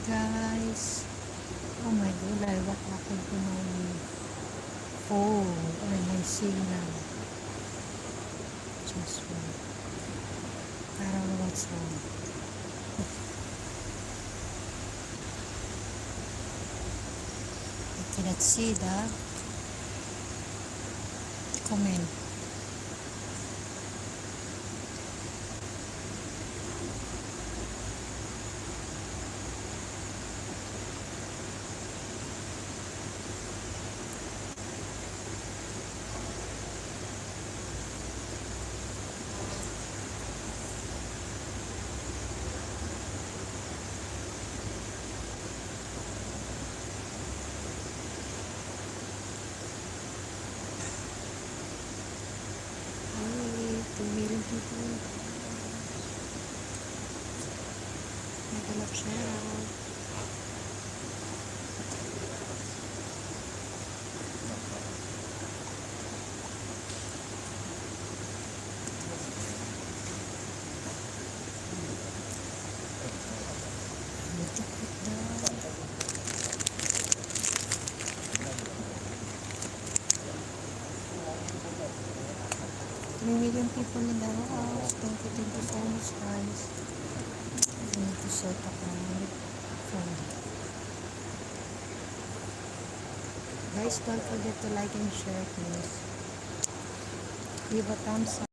guys. Oh my god, what happened to my phone or my signal? Just wait. I don't know what's wrong. I cannot see the comment. Hey, 2 million people. Nagalap siya. Million people in the house. Thank you so much, guys. I need to set up my phone. Guys, don't forget to like and share, please. Leave a thumbs up.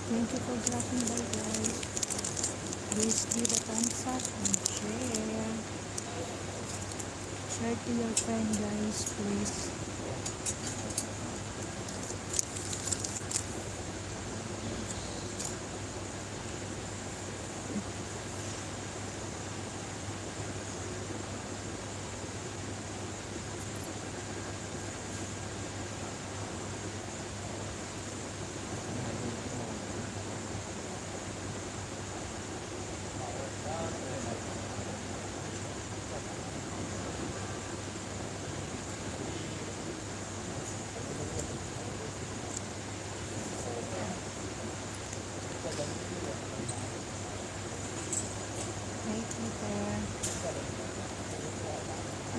Thank you for dropping by, guys. Please give a thumbs up and share. Share to your friend, guys, please.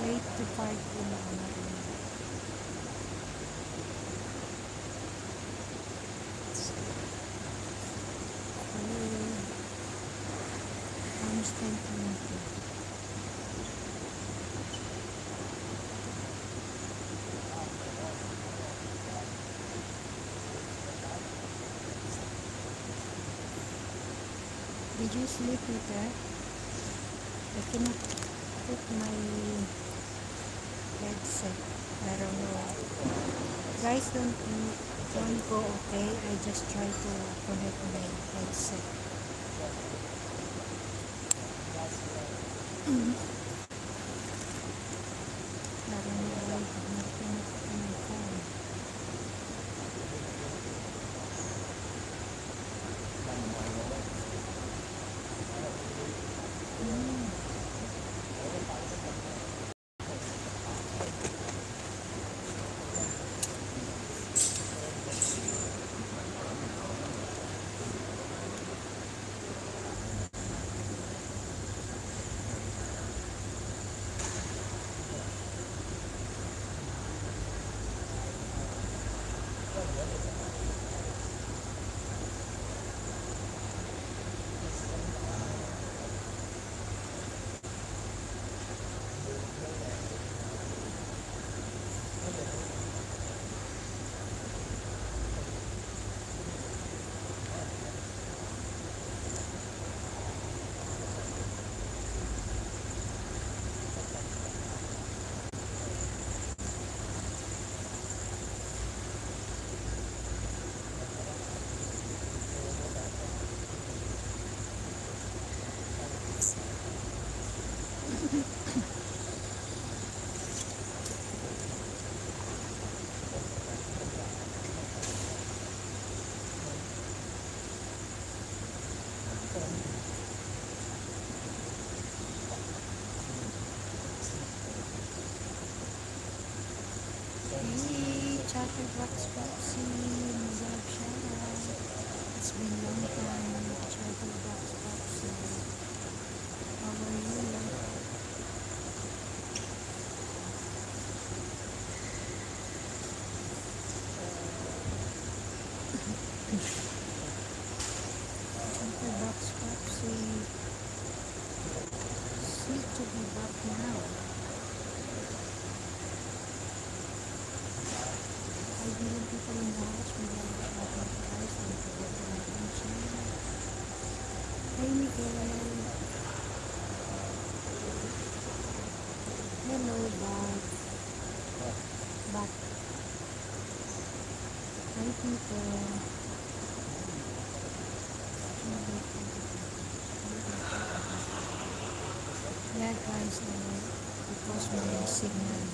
Late to park po na natin. Almost 10 minutes. Did you sleep, Peter? I cannot put my headset. I don't know. Guys, don't go, okay? I just try to connect my headset. I don't know why I did not connect to my phone. Hey, Chatterbox Popsy, Mazab shoutout. It's been a long time, Chatterbox Popsy. How are you? Chatterbox Popsy. Sweet to be back now. I believe people in the house will love the shoutout, guys. Don't forget to like and share. Hey, Miguel. Hello, Bob. But, hi, people. Yeah, guys, because my signal.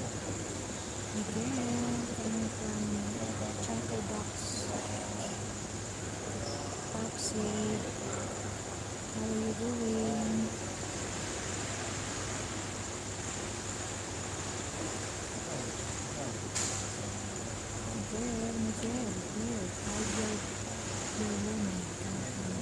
Miguel, coming from Chatterbox Popsy. How are you doing? Miguel, here, how's your woman coming from?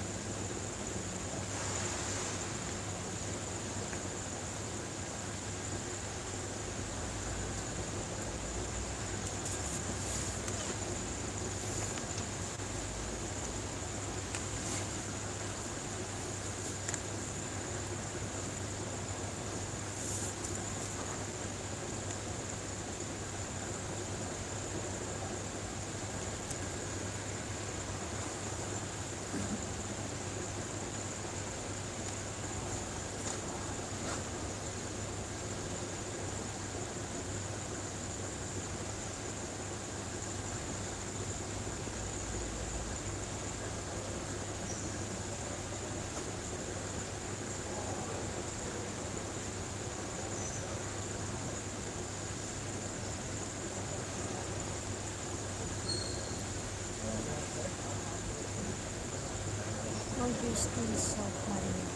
Oh, you're still so quiet.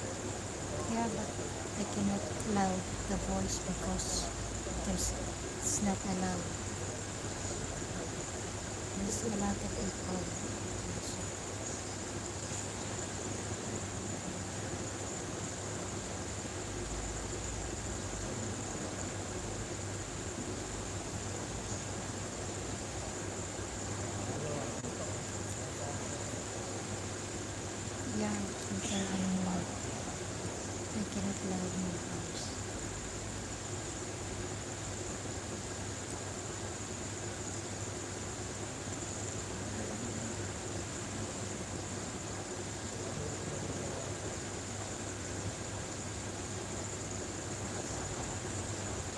Yeah, but I cannot loud the voice because it's not allowed. There's a lot of people. Yeah, because I cannot loud my voice.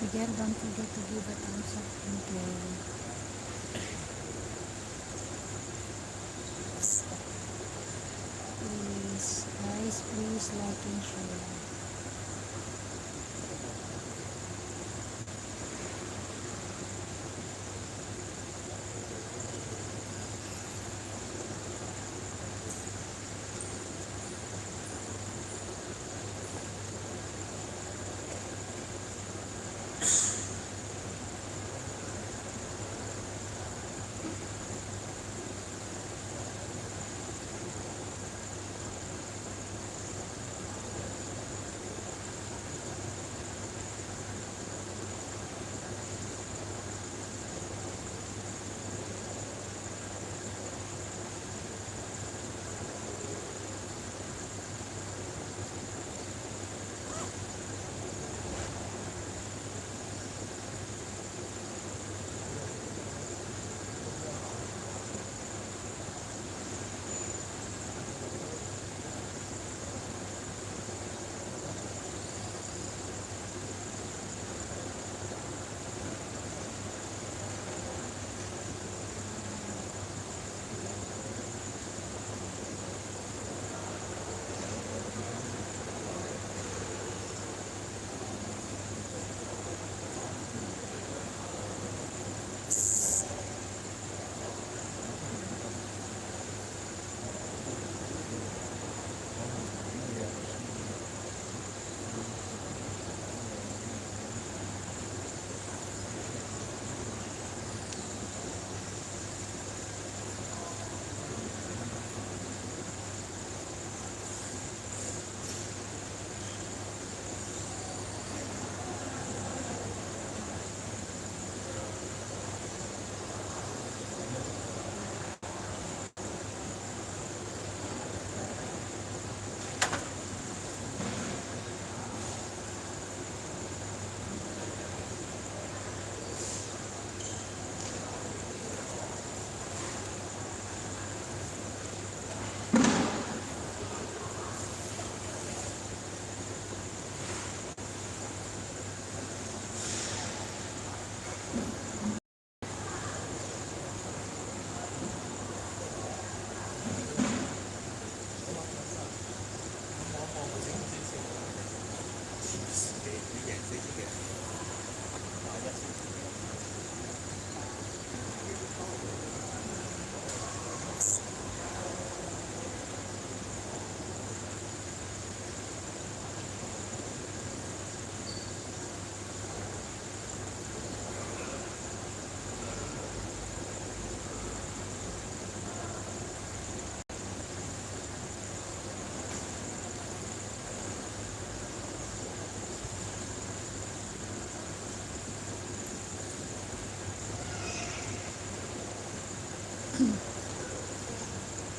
Miguel, don't forget to give a thumbs up, Miguel. Please, guys, please like and share.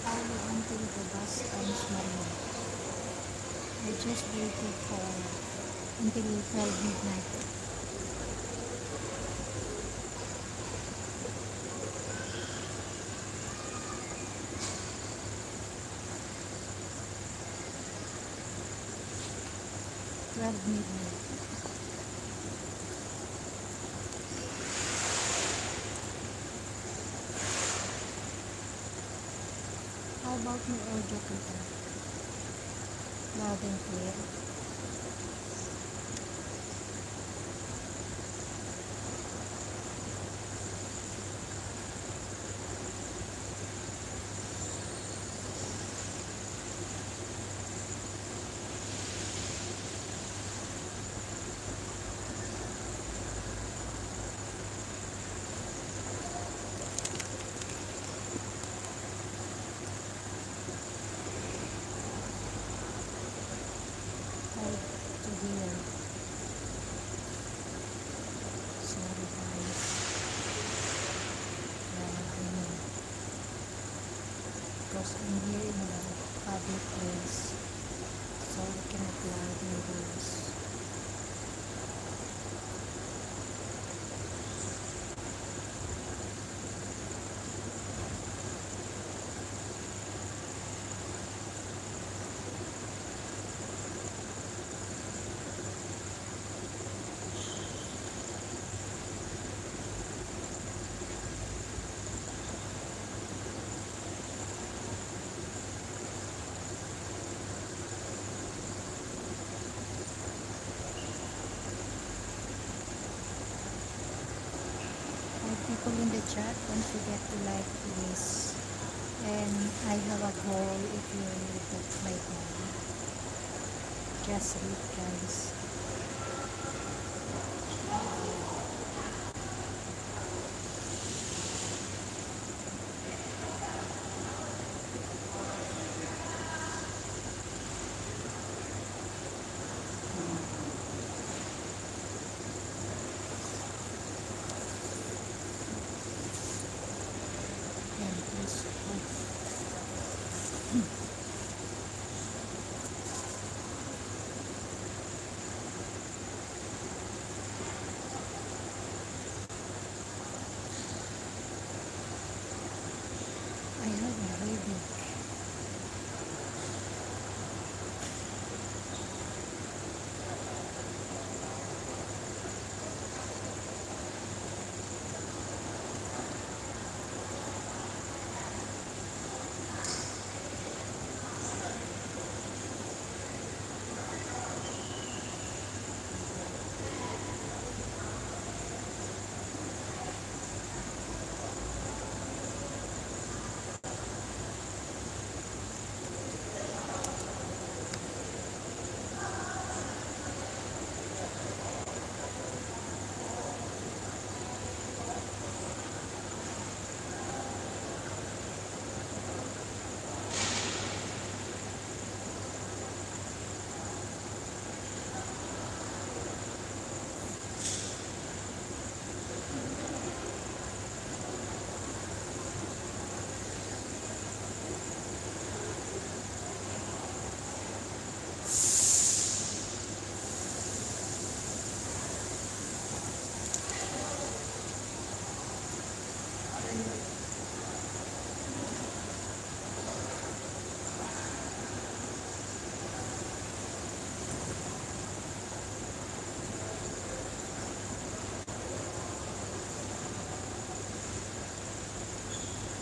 Only until the bus comes Maria. I just waited for until 12 midnight. How about my audio kita? Loud and clear. Hard to hear. Sorry guys. Because I'm here in a public place, so I cannot loud my voice. People in the chat, don't forget to like please. And I have a goal if you read my goal. Just read guys. And please I have a headache.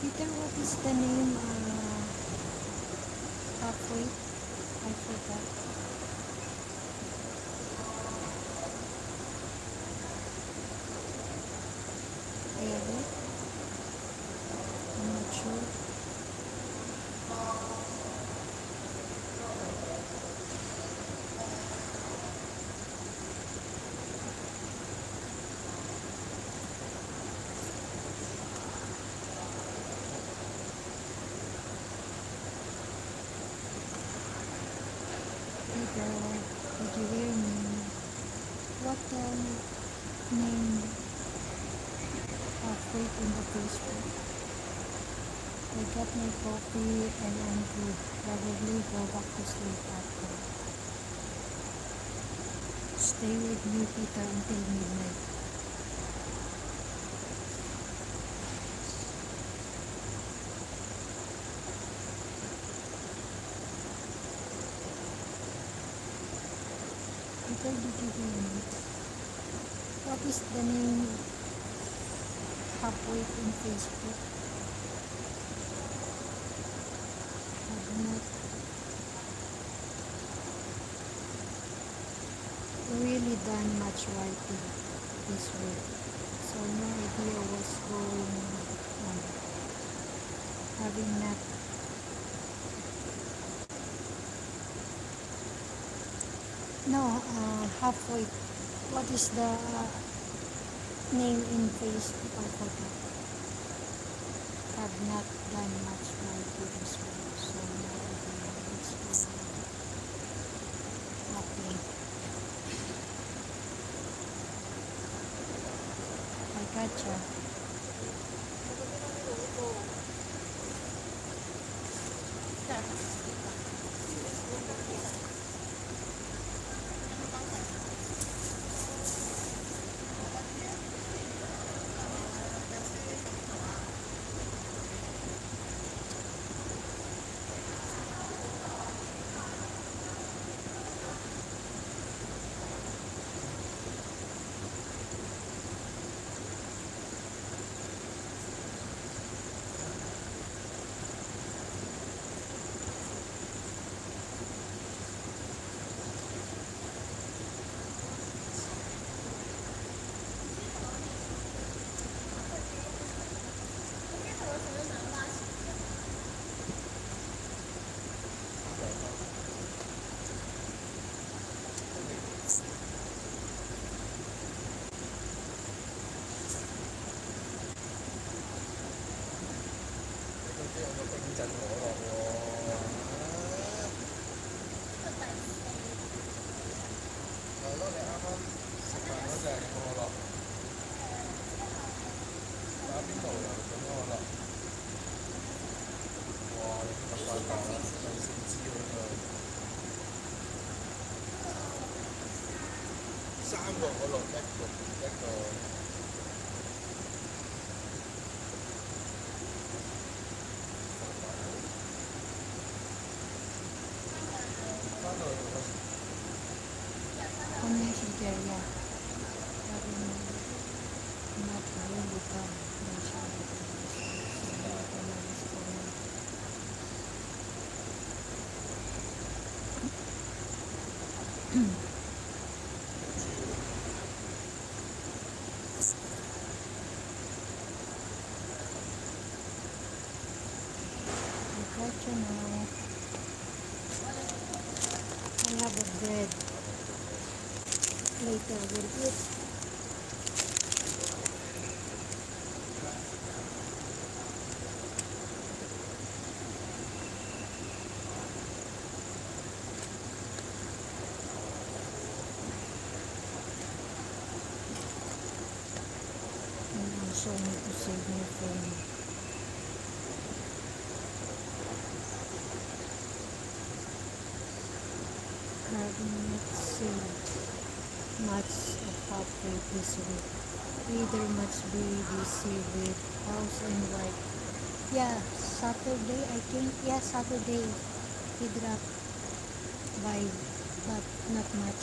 Peter, what is the name halfway? I forgot. Tito, did you hear me? What name of weight in the Facebook? I got my coffee and I'm good. Probably go back to sleep after. Stay with me, Peter, until midnight. Peter, did you hear me? What is the name halfway in Facebook? Have not really done much writing this week, so no idea what's going on. Having not halfway. What is the name in Facebook? I forgot. Have not done much writing this week, so no idea what's going on. I gotcha. Area. Not really done much gotcha now. I have a bread. Later we'll eat. And also need to save my phone. Having not saved much of halfway this week. Either much be busy with house and work. Yeah, Saturday I think. Yeah, Saturday he dropped by, but not much.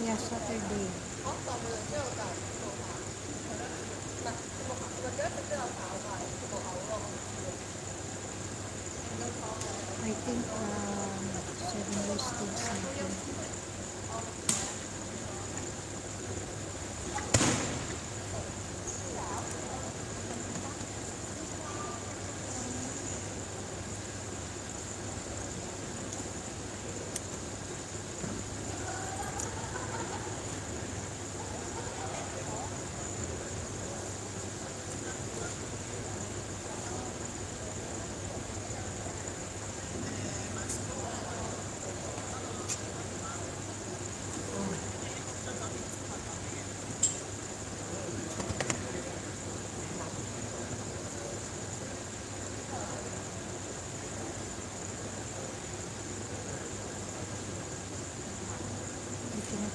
Yeah, Saturday. I think 7 years still something.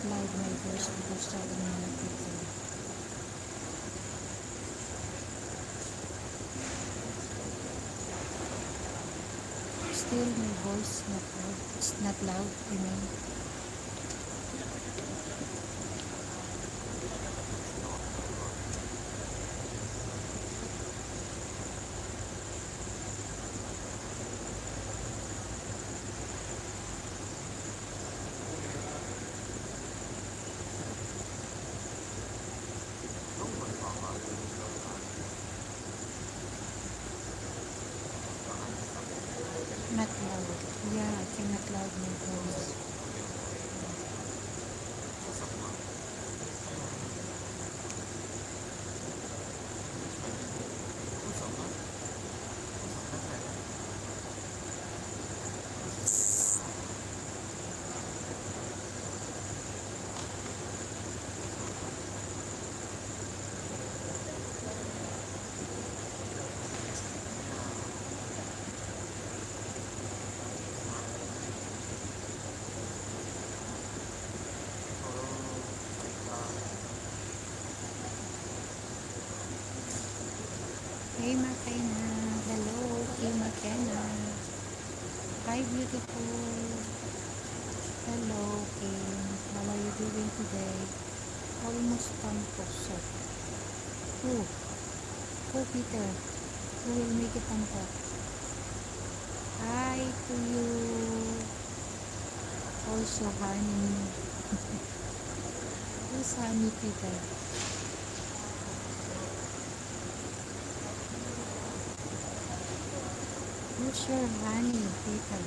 applied my voice because so many people. Still my voice not loud. It's not loud, I mean. Not loud. Yeah, I cannot loud my voice. Hey Makena, hello, hey Makena. Hi beautiful. Hello Kim, how are you doing today? Almost done po so. Who Peter? Who will make it on top? Hi to you. Also honey. Who's honey Peter? Who's your honey Peter?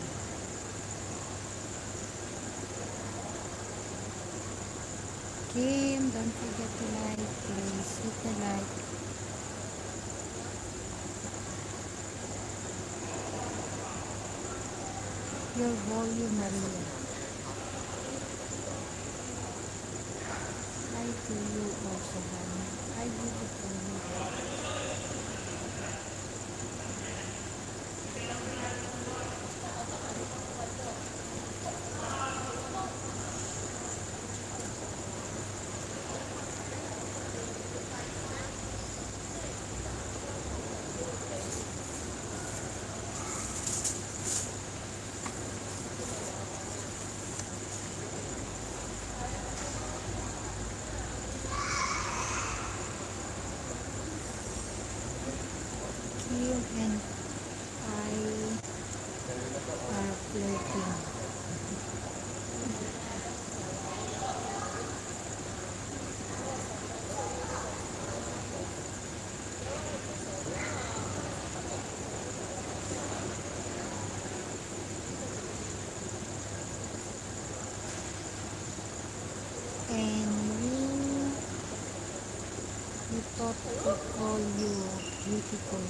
Kim, don't forget to like, please hit the like. Your volume, Maria. Hi to you also, honey. Hi, beautiful. You and I are flirting. And you thought to call you beautiful.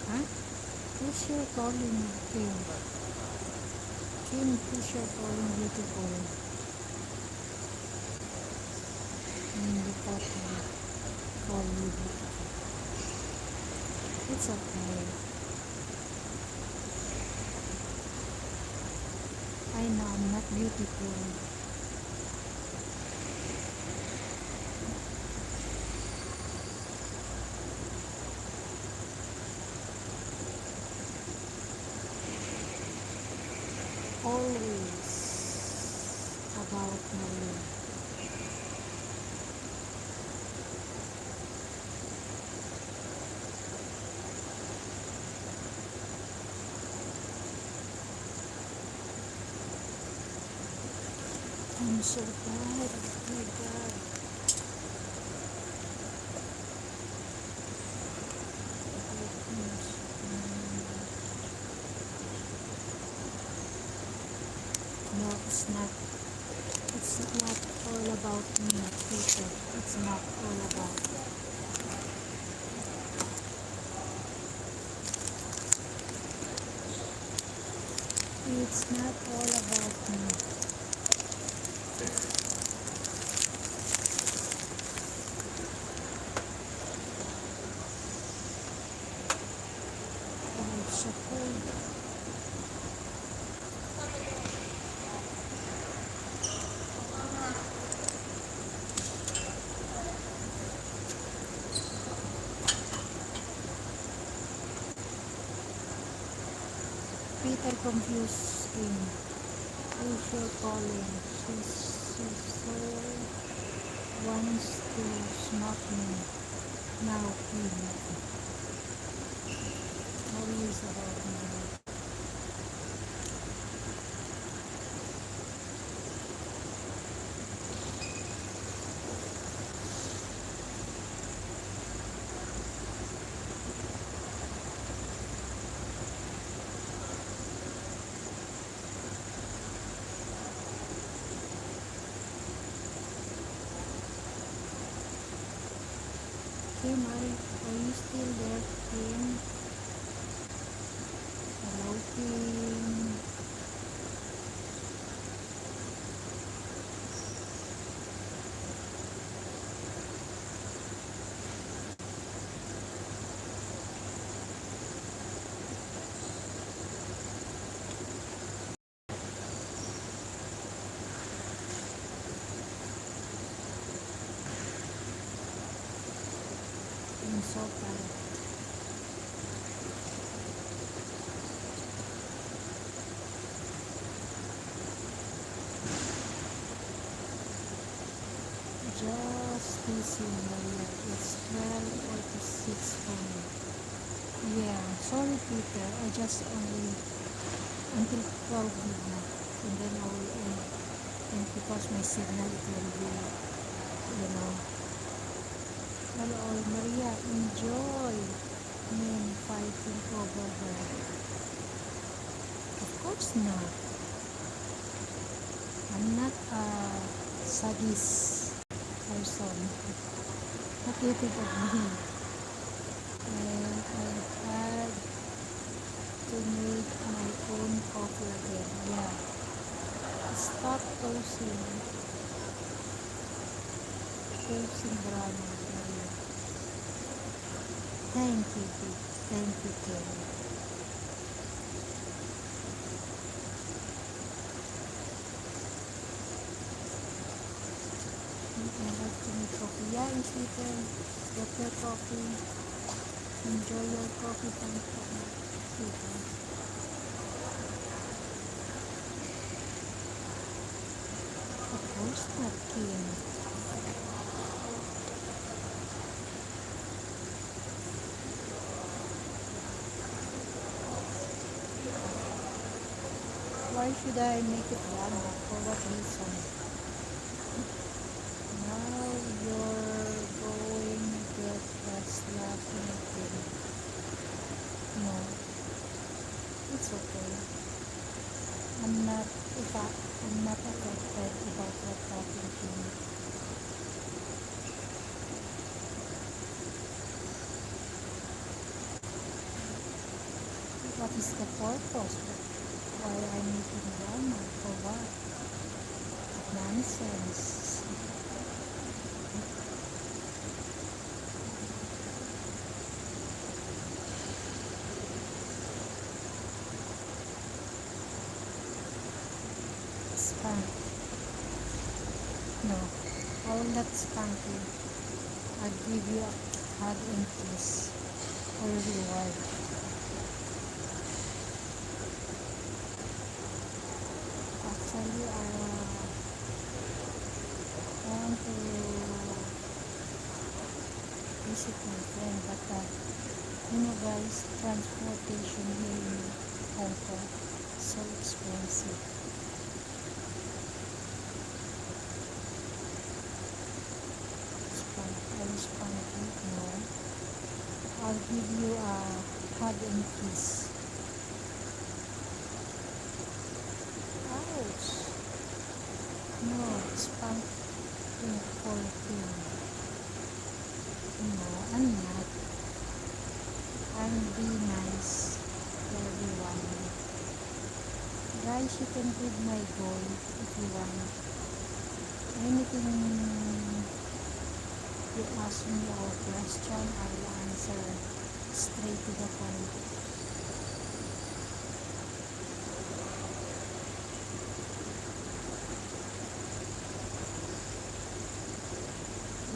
Huh? Who's your calling Kim? Kim, who's your calling beautiful? You thought to call you beautiful. It's okay. I know I'm not beautiful. Always about Maria. I'm so tired. Oh my God. No, it's not. It's not all about me, Peter. It's not all about. It's not all about me. Oh, it's so cold. little confusing. Who's your calling? She so wants to smack me. Now, please. Always about me. Kim, are you still there, Kim? Hello, Kim. I'm so tired. Just busy, Maria. It's 12:46 for me. Yeah, sorry, Peter. I just only until 12 midnight, and then I will end. And because my signal, it will be, you know. Hello, Maria. Enjoy men fighting over her. Of course not. I'm not a sadist person. What do you think of me? And I had to make my own coffee again. Yeah. Stop posing drama, Maria. Thank you, Pete. Thank you, Kelly. I like to make coffee. Yeah, it's little. Get your coffee. Enjoy your coffee time for me. Of course not, Kim. Why should I make it drama? For what reason? Now you're going to get us laughing again. No, it's okay. I'm not affected about what happened to me. What is the purpose? Why I'm making drama? For what? Nonsense. Spank. No, I will not spank you. I'll give you a hug and kiss or reward. Actually, I want to visit my friend, but you know guys, transportation here in Hong Kong is so expensive. I will spank you. No, I'll give you a hug and kiss. Ouch! No, spanking for him. No, I'm not. I'll be nice to everyone. Guys, you can read my goal if you want. Anything you ask me or question, I will answer straight to the point.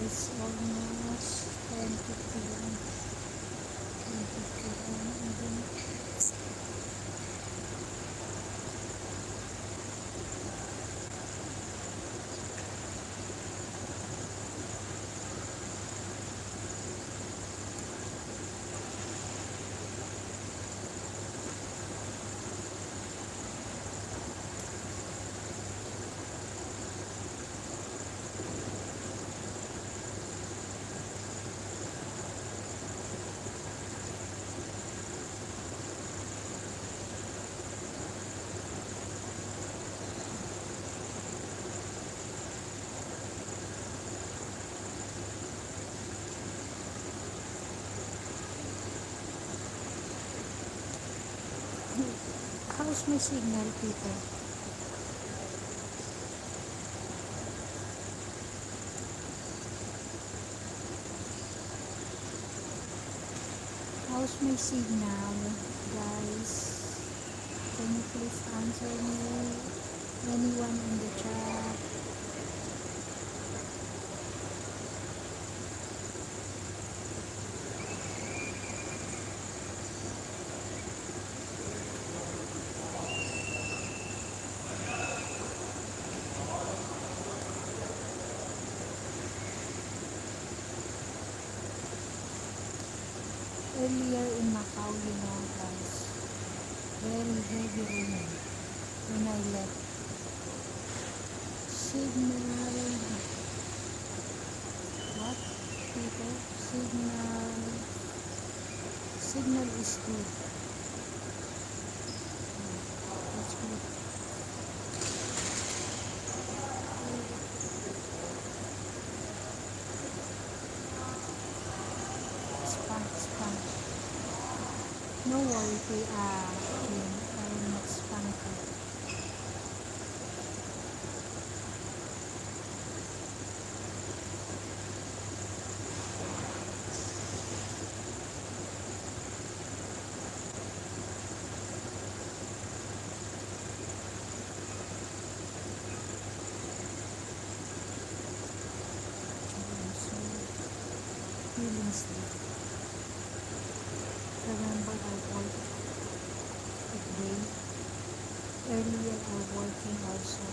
It's almost 10:51. How's my signal, people? How's my signal, guys? Can you please answer me? Anyone in the chat? Earlier in Macau, you know, guys, very heavy rain when I left. Signal, what, people? Signal is good. That's good. Spam. No worry, Kim. I will not spam you. I'm so feeling sleep. Remember, I worked at day. Earlier, I working also.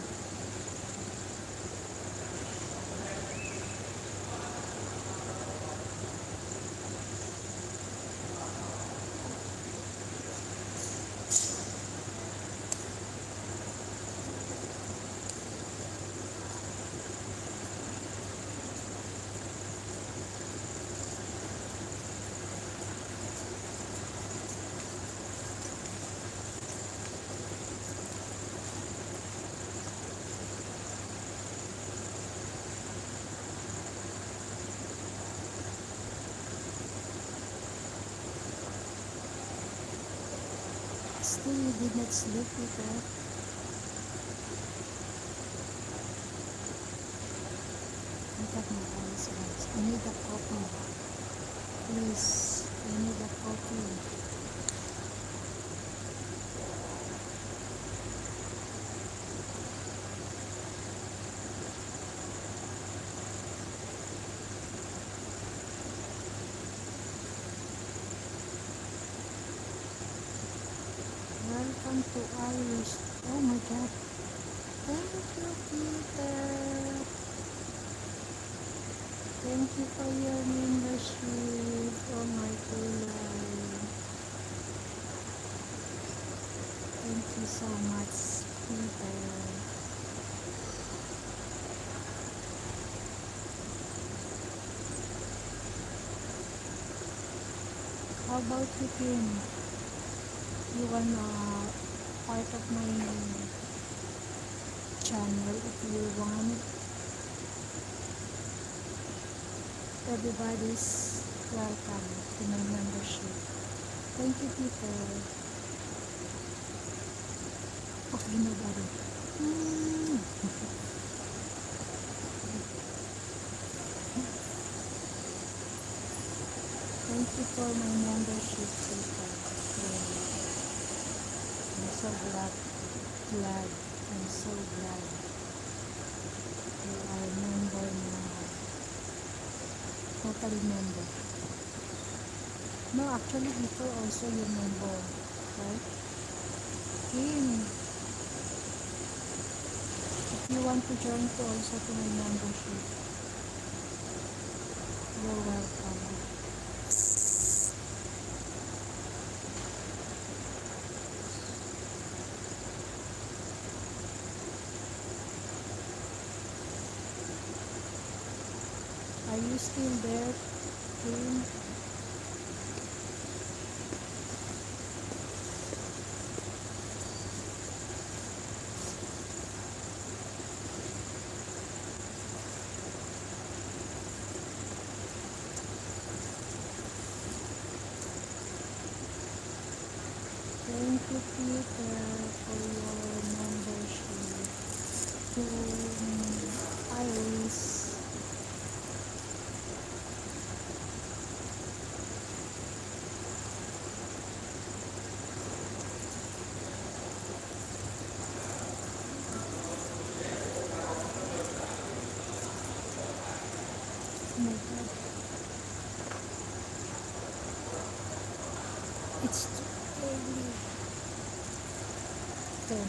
Still, you did not sleep, people. Look at my eyes, guys. I need a coffee. Please, I need a coffee. Welcome to Irish. Oh my God. Thank you, Peter. Thank you for your membership. Oh my God. Thank you so much, Peter. How about you, Kim? You wanna part of my channel if you want. Everybody's welcome to my membership. Thank you, people. Okay, nobody. Thank you for my membership, people. I'm so glad. I'm so glad you are a member now. Total member. No, actually before also you member, right? Kim, if you want to join to also to my membership, you're welcome. Are you still there, Kim? Thank you, Peter. It's too early. 10, 11,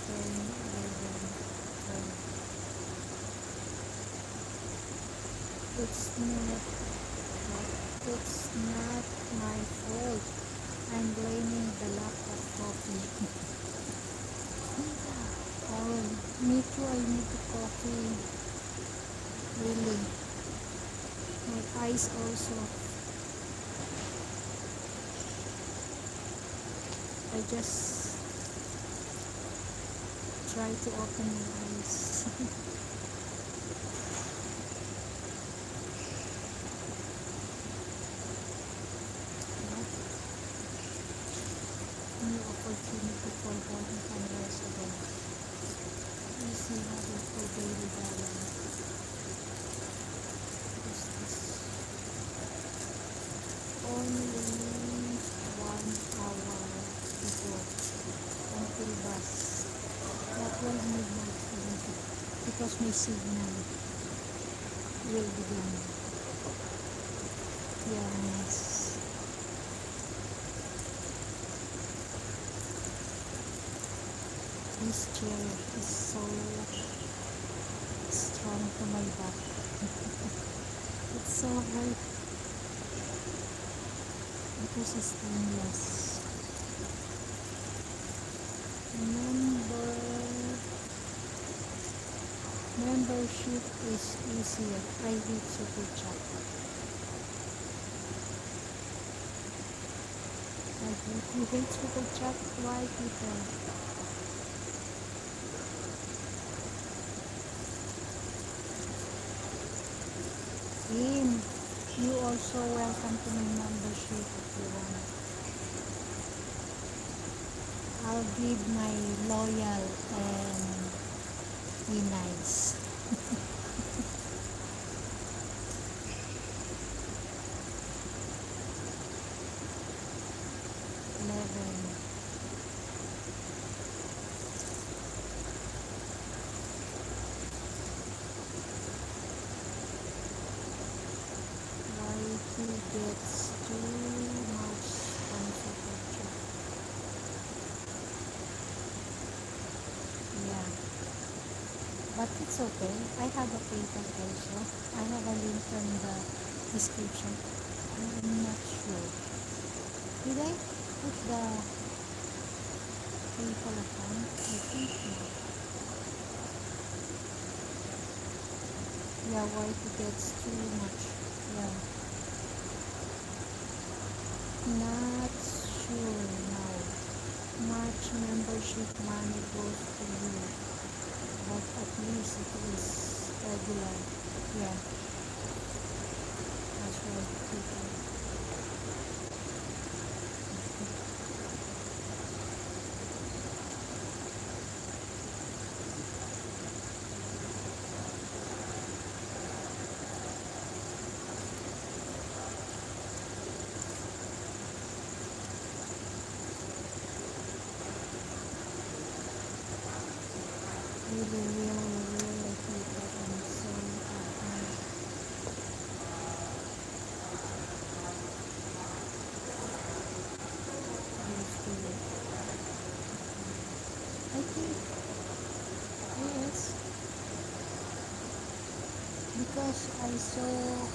10, 11, 12. It's not my fault. I'm blaming the lack of coffee. Oh, me too. I need the coffee. Really. My eyes also. I just try to open my eyes. New opportunity for body and resident. Easy habit for daily balance. What is this? Only 1 hour before until bus. That will midnight because my signal will begin. Yes. This chair is so strong to my back. It's so hard because it's stainless. Membership is easier. I hate super chat. You hate super chat? Why, people? You also welcome to my membership if you want. I'll give my loyal and be nice. He gets too much contribution. Yeah, but it's okay. I have a PayPal also. I have a link in the description. I'm not sure. Did I put the PayPal account? I think not. Yeah, why he gets too much? Yeah. Not sure now. Much membership money goes to you, but at least it is regular. Yeah, that's right, people. Really people, I'm so happy. I think yes, because I saw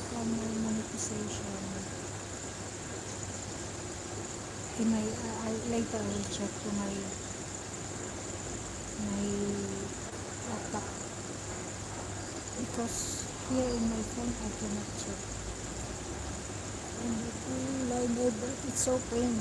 from my monetization in my later I will check to my laptop because here in my phone I cannot check. And I know that it's so pain.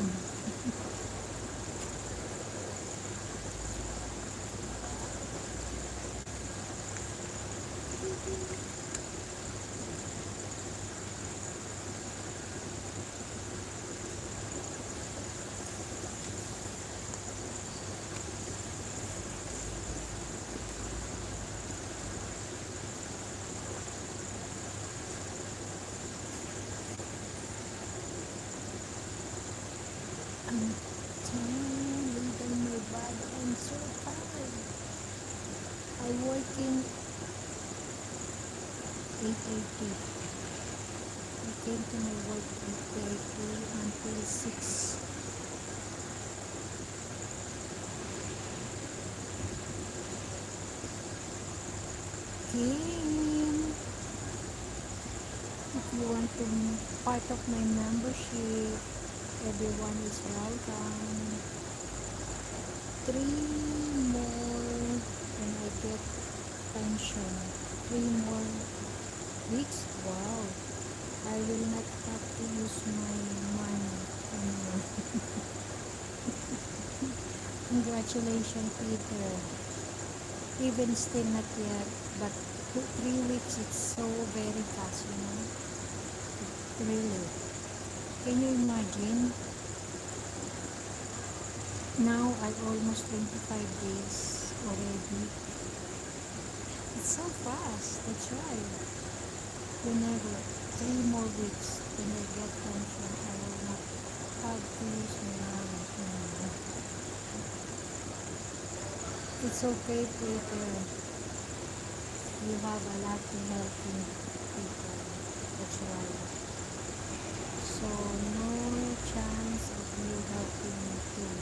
I'm telling my body I'm so tired. I working 8:30. Okay. came to my work very early until 6. Kim, if you want to be part of my membership, everyone is welcome. 3 more and I get pension. 3 more weeks. Wow, I will not have to use my money anymore. Congratulations, Peter. Even still not yet, but 3 weeks, it's so very fast, you know. Really. Can you imagine? Now I almost 25 days already. It's so fast. That's right. Whenever 3 more weeks, when I get pension, I will not have to use my money anymore. It's okay, Peter. You have a lot to help people. That's right. So no chance of you helping me too.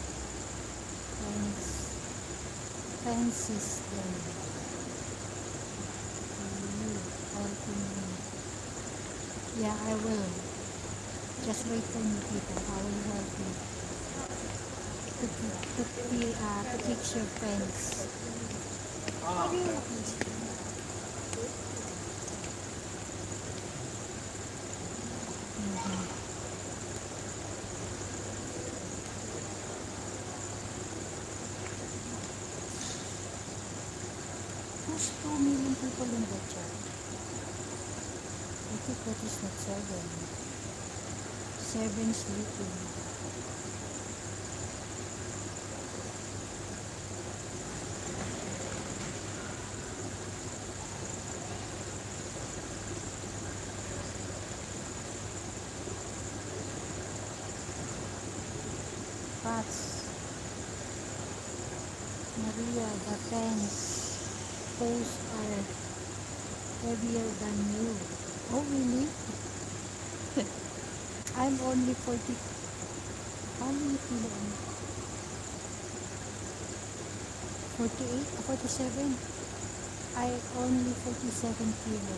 Thanks system. You helping me. Yeah, I will. Just wait for me, Peter. I will help you to fix your fence. There's 2 million people in the chat. I think that is not 7. 7 sleeping. Pats. Maria, the fence. Poles are heavier than you. Oh, really? I'm only 40. How many kilo am I? 48? 47? I only 47 kilo.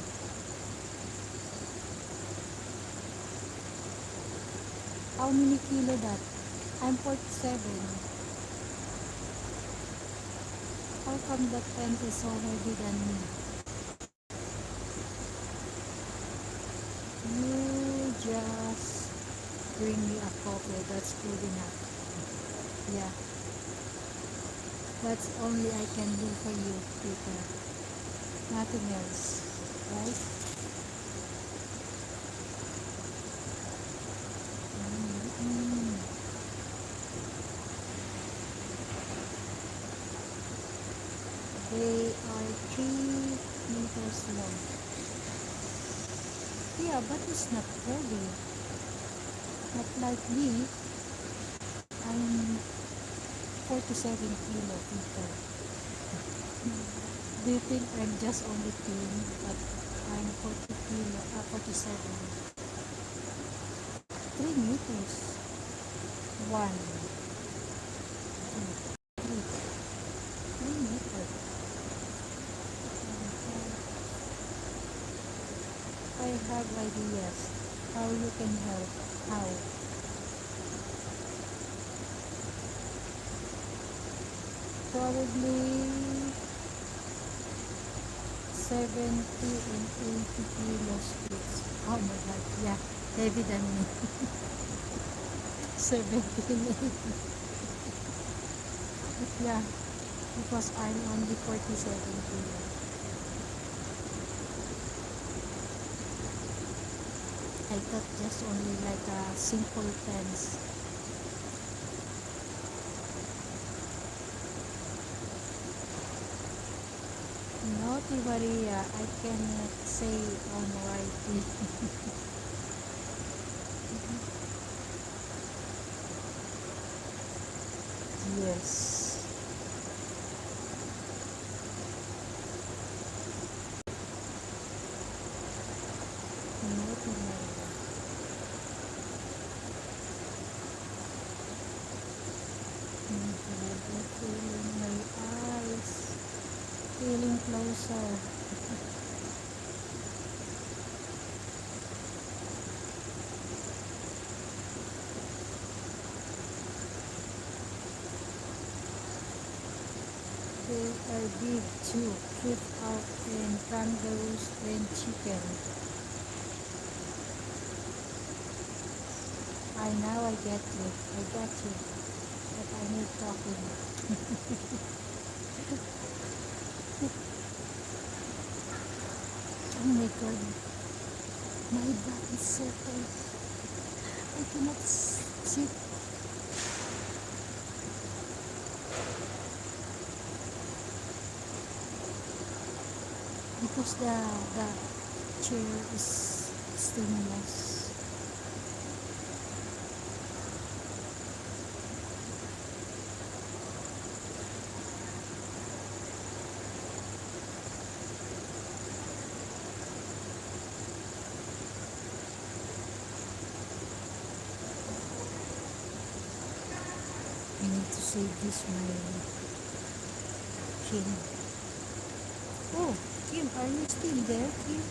How many kilo that? I'm 47. How come that tent is so heavy than me? You just bring me a coffee. That's good enough. Yeah. That's only I can do for you, Peter. Nothing else. Right? They are 3 meters long. Yeah, but it's not heavy. Not like me. I'm 47 kilo, Peter. Do you think I'm just only thin, but I'm 40 kilo, 47. 3 meters. 1, 2, 3. 3 meters. I have ideas how you can help. How? Probably 70 and 80 kilos each. Oh my god, yeah, heavy than me. 70 and 80. Yeah, because I'm only 47 kilos. I thought just only like a simple fence. No, Maria, I cannot say on writing. Yes. No, Maria. feeling closer. They are big too. Keep out and kangaroos and chicken. I now I get you. I got you. But I need talking. Oh my god. My back is so tight. I cannot sit. Because the chair is stainless. I need to save this my Kim. Oh, Kim, are you still there, Kim?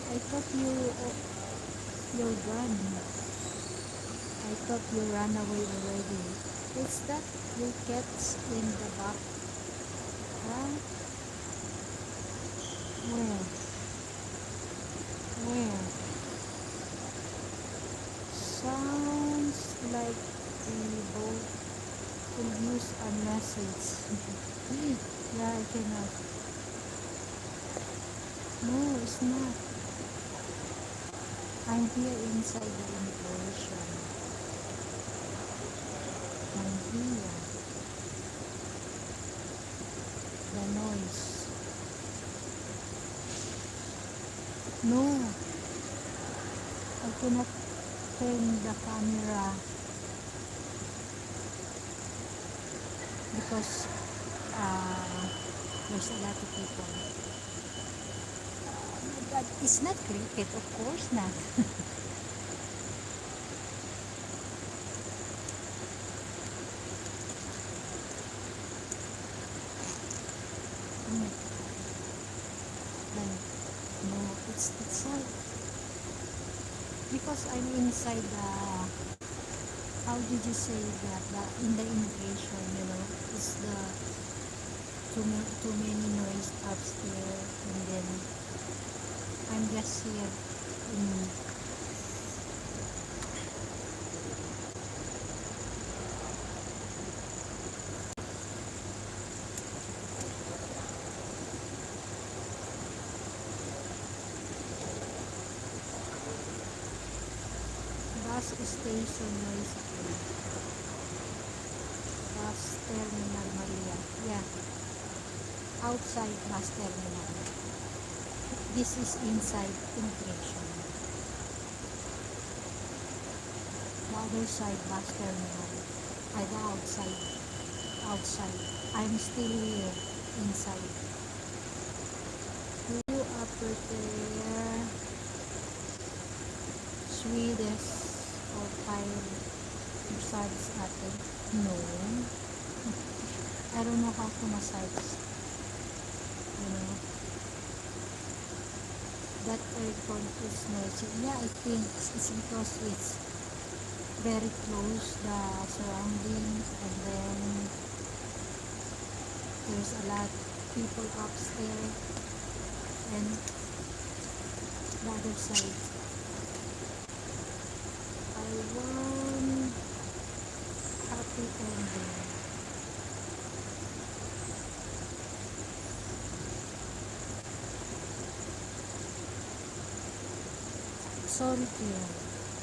I thought you're gone. I thought you ran away already. Is that your cats in the back? Huh? Where? Where? Sounds like we both will use a message. Yeah, I cannot. No, it's not. I'm here inside the immigration. I'm here. The noise. No, I cannot turn the camera because there's a lot of people. Oh my god, it's not cricket, of course not. No, it's not because I'm inside the, how did you say that, in the immigration, it's the too many noise upstairs, and then I'm just here in bus station noise. Bus terminal Maria. Yeah, outside bus terminal. This is inside immigration. The other side bus terminal. The outside. Outside. I'm still here inside. Who upper there? Swedish or fire massage ate? No. I don't know how to massage. That aircon is noisy. Yeah, I think it's because it's very close, the surroundings, and then there's a lot of people upstairs and the other side. I want happy ending. Sorry, dear.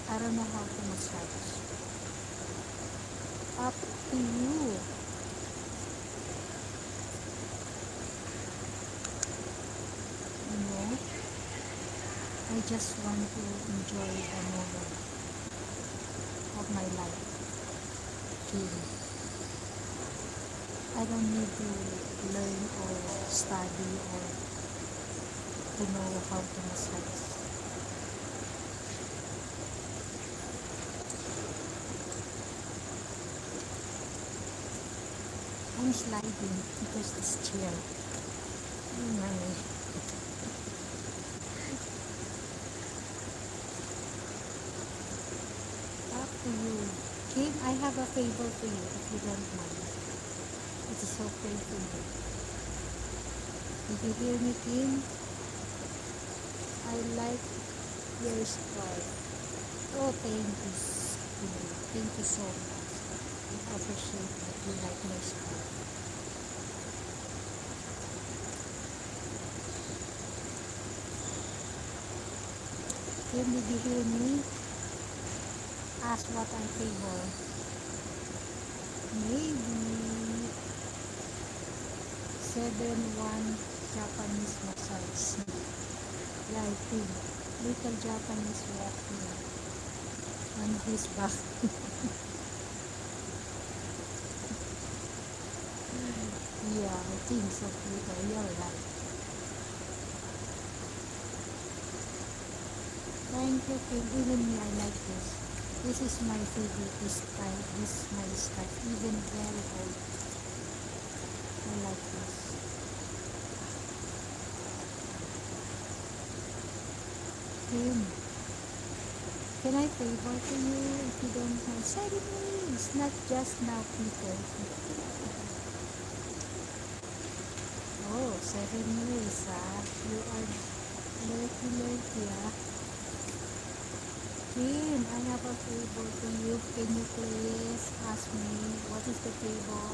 I don't know how to massage. Up to you. I just want to enjoy the moment of my life. I don't need to learn or study or to know how to massage. I'm sliding because it's chair. My. Up to you. Kim, I have a favor for you if you don't mind. It is okay for you. Did you hear me, Kim? I like your scarf. Oh, thank you. Thank you so much. I appreciate that you like my scarf. Kim, did you hear me? Ask what I favor. Maybe 7-1 Japanese massage. Yeah, I think. Little Japanese walking on his back. Yeah, I think so, Peter. You're right. Thank you, Kim. Even me, I like this. This is my favorite, this style. This is my style. Even very old. I like this. Kim, can I favor to you if you don't mind? 7 minutes, not just now, Peter. Oh, 7 minutes, You are lucky, Kim, I have a favor to you. Can you please ask me what is the favor?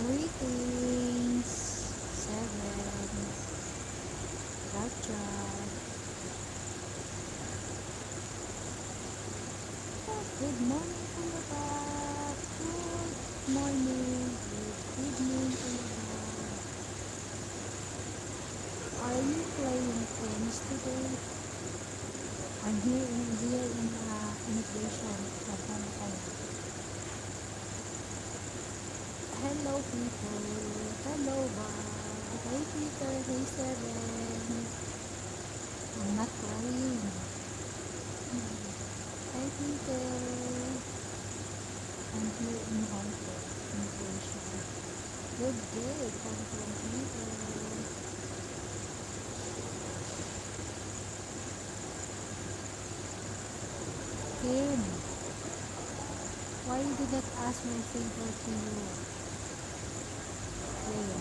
Greetings, 7. Gotcha. Oh, good morning, Kuya Bob. Good morning. Good evening, Kuya Bob. Are you playing tennis today? I'm here in immigration at Hongkong. Hello, people. Hello, Bob. Hey, Peter. Hey, 7. I'm not crying. Hey, Peter. I'm here in Hongkong immigration. Good day, Hongkong people. Kim, why you did not ask my favor to you? Kim,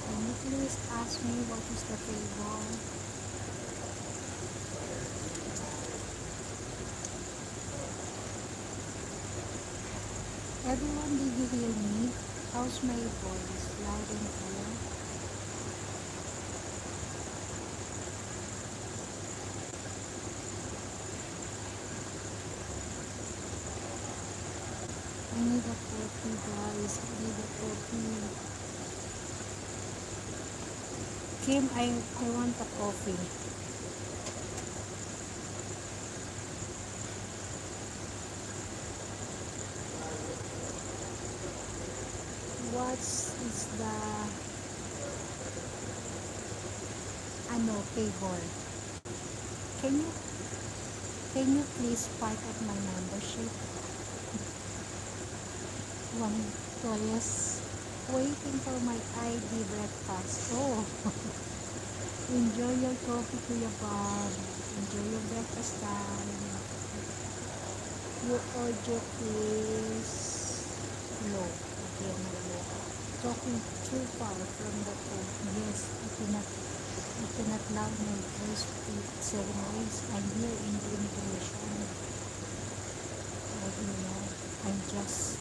can you please ask me what is the favor? Everyone, did you hear me? How's my voice? Loud and clear? I need a coffee, guys. I need a coffee. Kim, I want a coffee. What is the favor? Can you please part of my membership? Yes. Waiting for my ID breakfast. Oh, enjoy your coffee, Kuya Bob. Enjoy your breakfast time. Your audio is low. Again, low. Talking too far from the phone. Yes, I cannot loud my voice with 7 ways. I'm here in the immigration. I don't know. I'm just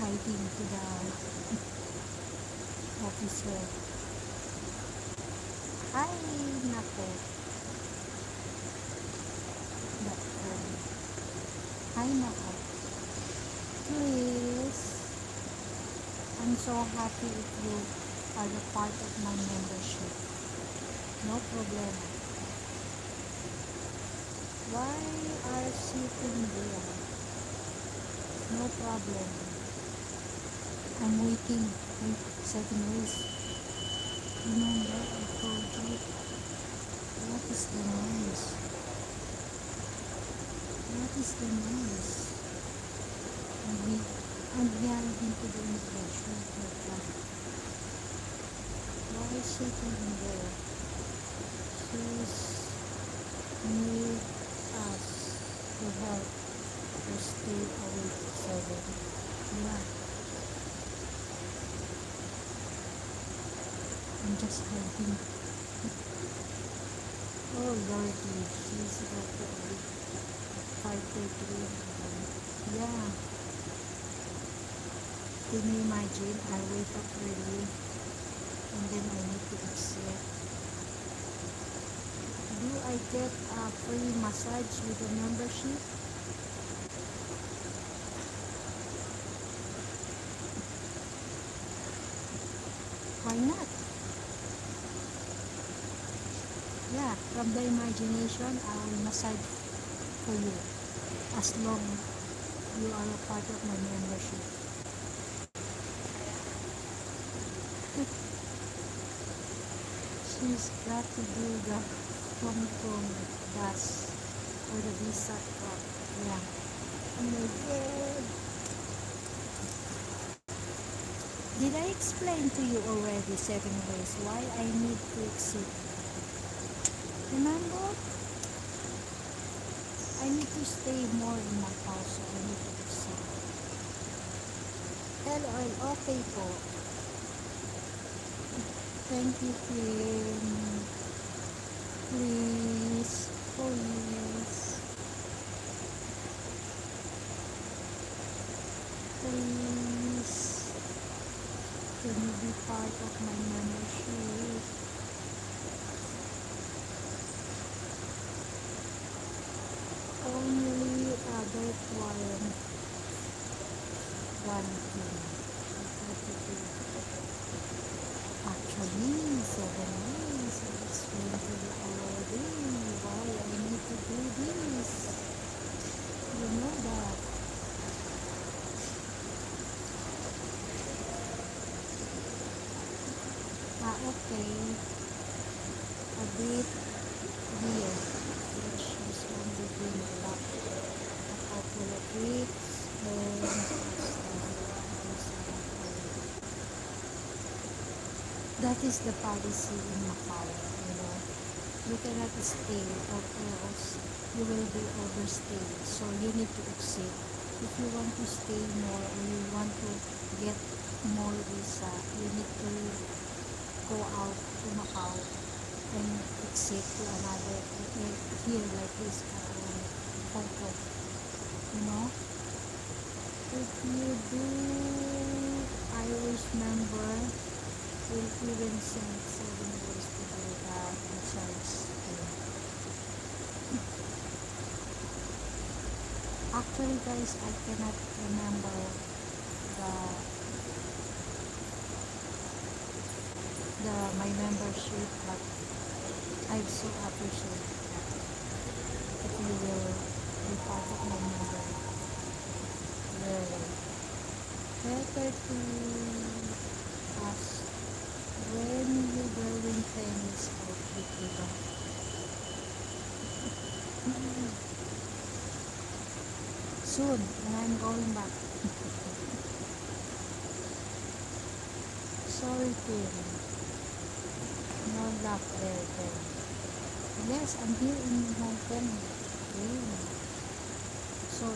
hiding to the officer. Ay, nako. Ay, nako. Please. I'm so happy if you are a part of my membership. No problem. Why are you sitting there? No problem. I'm waiting. Wait, 7 ways. Remember, I told you. What is the noise? What is the noise? I'm And nangyari din to the immigration. Why is she in there? She's need us to help to stay awake 7. Yeah. I'm just helping. Oh lordy, she's got to wait 5:30. Yeah. Can you imagine? I wake up early and then I need to exit. Do I get a free massage with a membership? Why not? Yeah, from the imagination, I will massage for you as long you are a part of my membership. She's got to do the Hongkong bus or the visa truck. Yeah. Oh my god. Did I explain to you already 7 ways why I need to exit? Remember? I need to stay more in Macau, so I need to exit. LOL, okay po. Thank you, Queen. Please, please. Please. Can you be part of my membership? Only other one thing. Actually, 7 days. I explained to you already why I need to do this. You know that. Okay. A bit here, which is only being black. A couple of weeks that is the policy in Macau, you know. You cannot stay or else you will be overstayed. So you need to exit. If you want to stay more or you want to get more visa, you need to go out to Macau and exit to another here like this Hong Kong. You know? If you do Irish member, will even send 7 days to do massage. Actually guys, I cannot remember my membership, but I so appreciate that if you will be part of my member. Really better to ask when you going tennis out with JEDDAH. Soon when I'm going back. Sorry Tim, no luck there then. Yes, I'm here in Hong Kong. So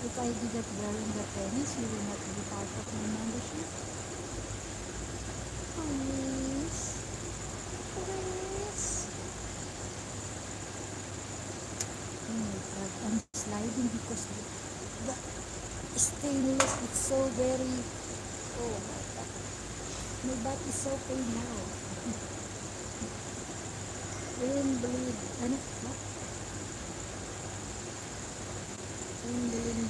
if I didn't wearing the tennis, you will not be part of my membership. Please. Please. Oh my god, I'm sliding because the stainless is so very, oh my god. My back is so pain now. Bleed. Ano? What? Wind.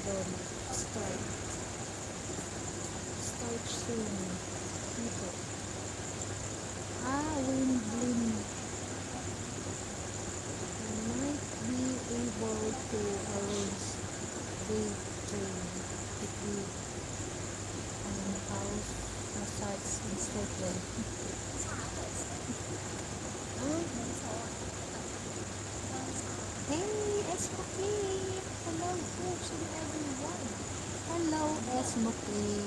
Start soon. Dito. Wind. I might be able to arrange day train if we house massage instead then. Hey, it's okay. Hello, folks and everyone. Hello, Esmokin.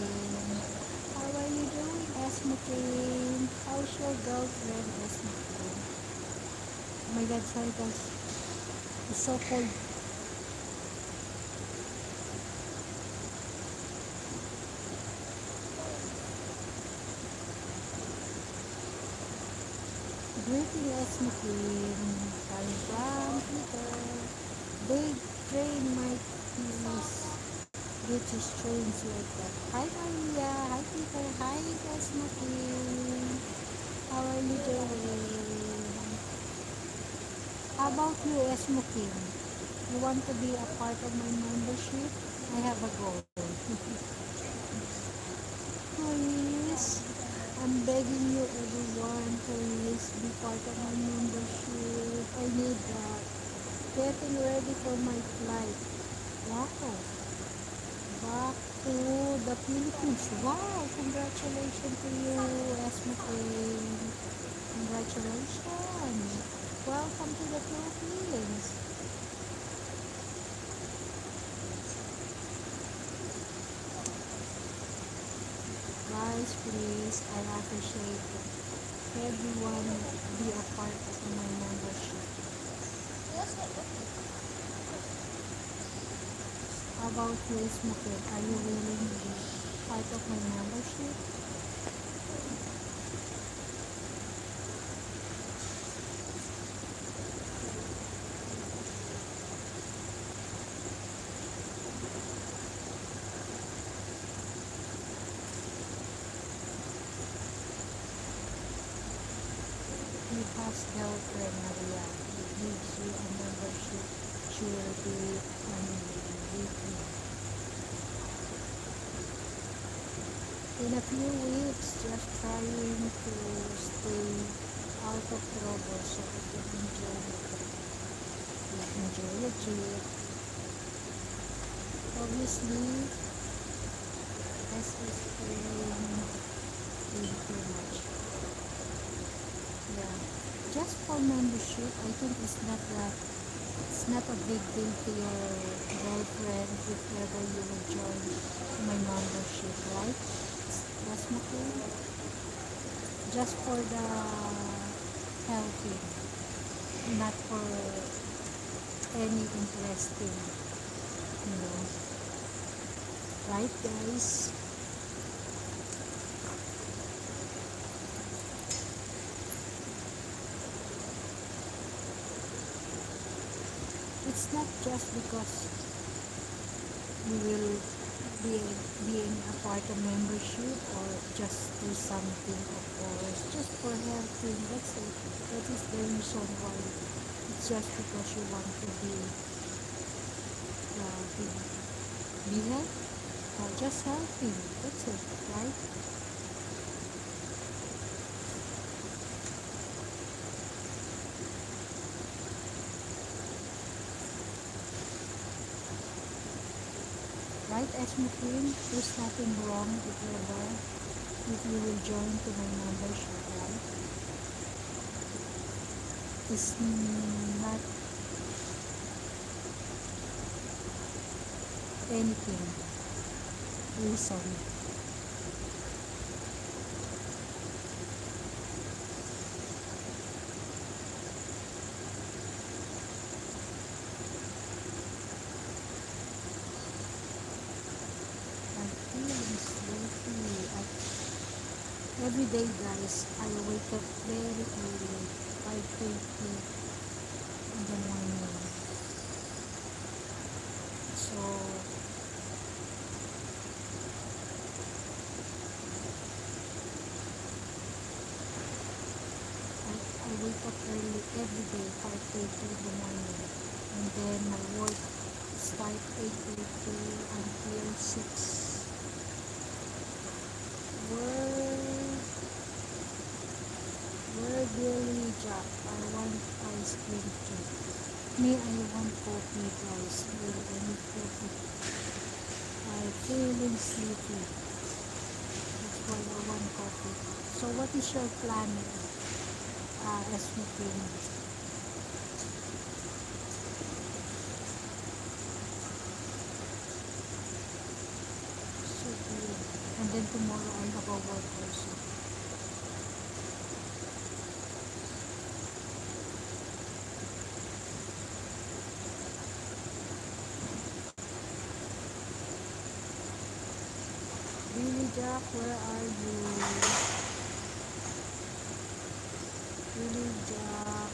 How are you doing, Esmokin? How's your girlfriend, Esmokin? Oh my god, sorry guys. It's so cold. Greeting, Esmokin. Calling from Peter. Big train might use British trains like that. Hi Maria. Hi Peter. Hi Esmokin. How are you doing? How about you, Esmokin? You want to be a part of my membership? I have a goal. Please, I'm begging you everyone, please be part of my membership. I need that. Getting ready for my flight. Wow. Back to the Philippines. Wow, congratulations to you, Esmokin. Congratulations. Welcome to the Philippines. Guys, please, I appreciate everyone be a part of my membership. How about you, Smoker? Are you willing to be part of my membership? He has girlfriend, Maria. He gives you a membership. She will be on weekly. In a few weeks, just trying to stay out of trouble so I can enjoy the trip. Like enjoy the trip. Obviously, as is paying too much. Yeah. Just for membership, I think it's not a big deal to your girlfriend if ever you will join my membership, right? That's my thing. Just for the helping, not for any interesting, you know. Right, guys? It's not just because we will be being a part of membership or just do something, of course, just for helping. That's it. That is the reason why. It's just because you want to be help, just helping. That's it, right? Right, Esmokin, there's nothing wrong if you will join to my membership, right? It's not anything reason. I'm feeling sleepy. Every day, guys, I wake up very early, 5:30 in the morning. So I wake up early every day, 5:30 in the morning. And then my work start 8:30 until 6. Where Billy Jack? I want ice cream too. Me, I want coffee, guys. Really, I need coffee. I'm feeling sleepy. That's why I want coffee. So what is your plan, Esmokin? And then tomorrow I have a work also. Really, Jack, where are you? Really, Jack,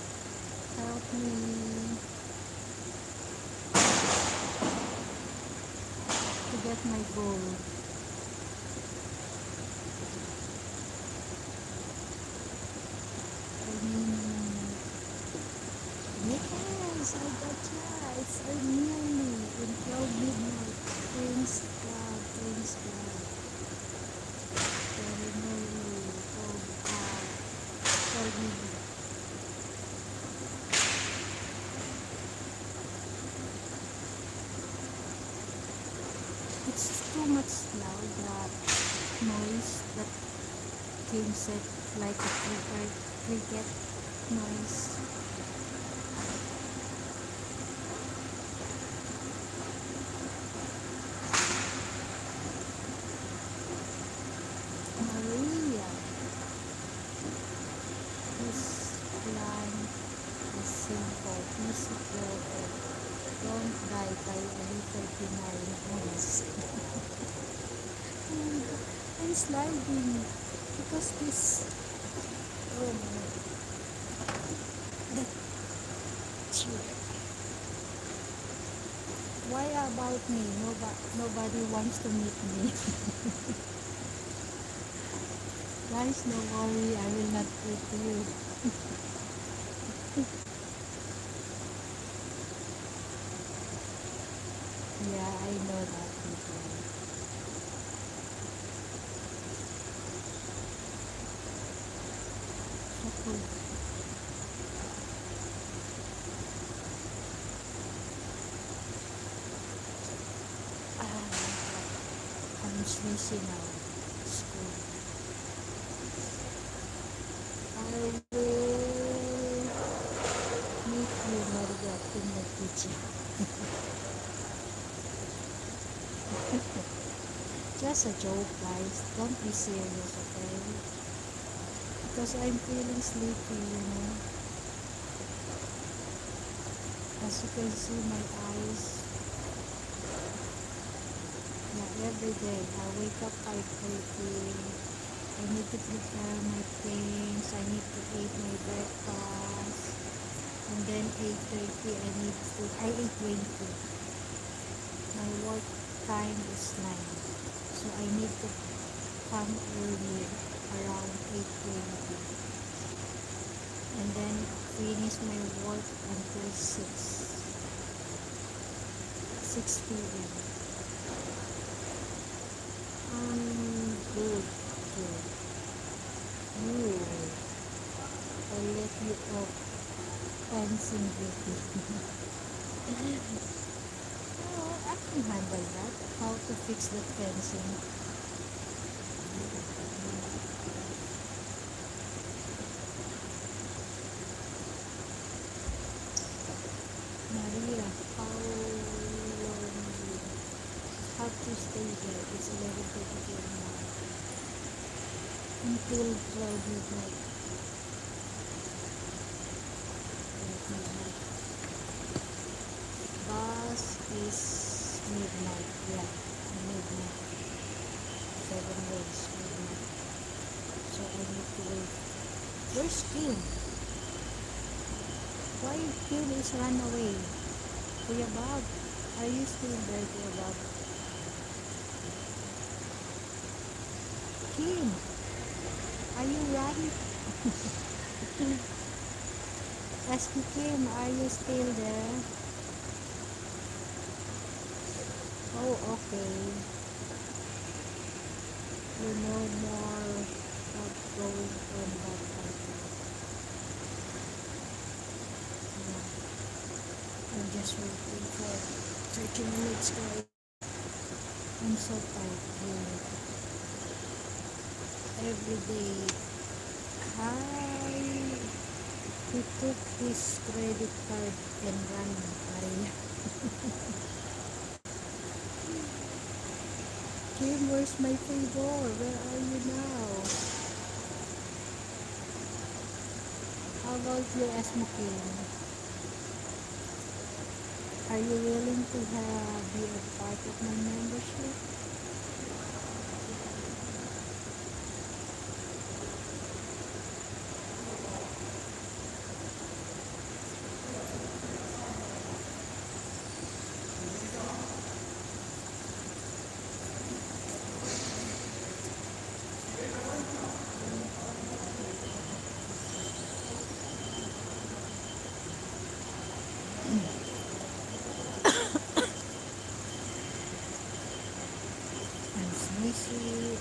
help me to get my goal. I mean, yes, I gotcha. It's nearly in 12 midnight. Thanks God, thanks God. Very nearly 12 midnight. It's too much loud, that noise that Kim said, like a cricket noise. Maria, this plan is simple, easy, perfect. Don't die by a little denying honest. I'm sliding because this, oh my, that chair. Why about me? Nobody wants to meet me. Guys, no worry, I will not eat you. Yeah, I know that before. Okay. I'm sleepy now. School. I will meet you, Maria, in my kitchen. Just a joke, guys. Don't be serious, okay? Because I'm feeling sleepy. As you can see, my eyes. Yeah, every day. I wake up 5:30. I need to prepare my things. I need to eat my breakfast. And then 8:30, I eat 20. My work time is 9. So I need to come early around 8:20. And then finish my work until 6 p.m. Good. You, I let you off fencing duty. Oh, I can handle that. How to fix the fencing. Maria, how long you have to stay there? It's 11:34 now. Until 12 midnight. Bus is midnight. Yeah, midnight. 7 days midnight. So I need to wait. Where's Kim? Why Kim is run away? Kuya Bob, are you still there, Kuya Bob? Kim, are you right? Ask Kim, are you still there? Oh, okay. You know more what's going on that time. I'm just waiting for 30 minutes, guys. I'm so tired. Every day. He took his credit card and ran. Kim, where's my favor? Where are you now? How about you, Esmo Kim? Are you willing to be a part of my membership? I'm sneezy,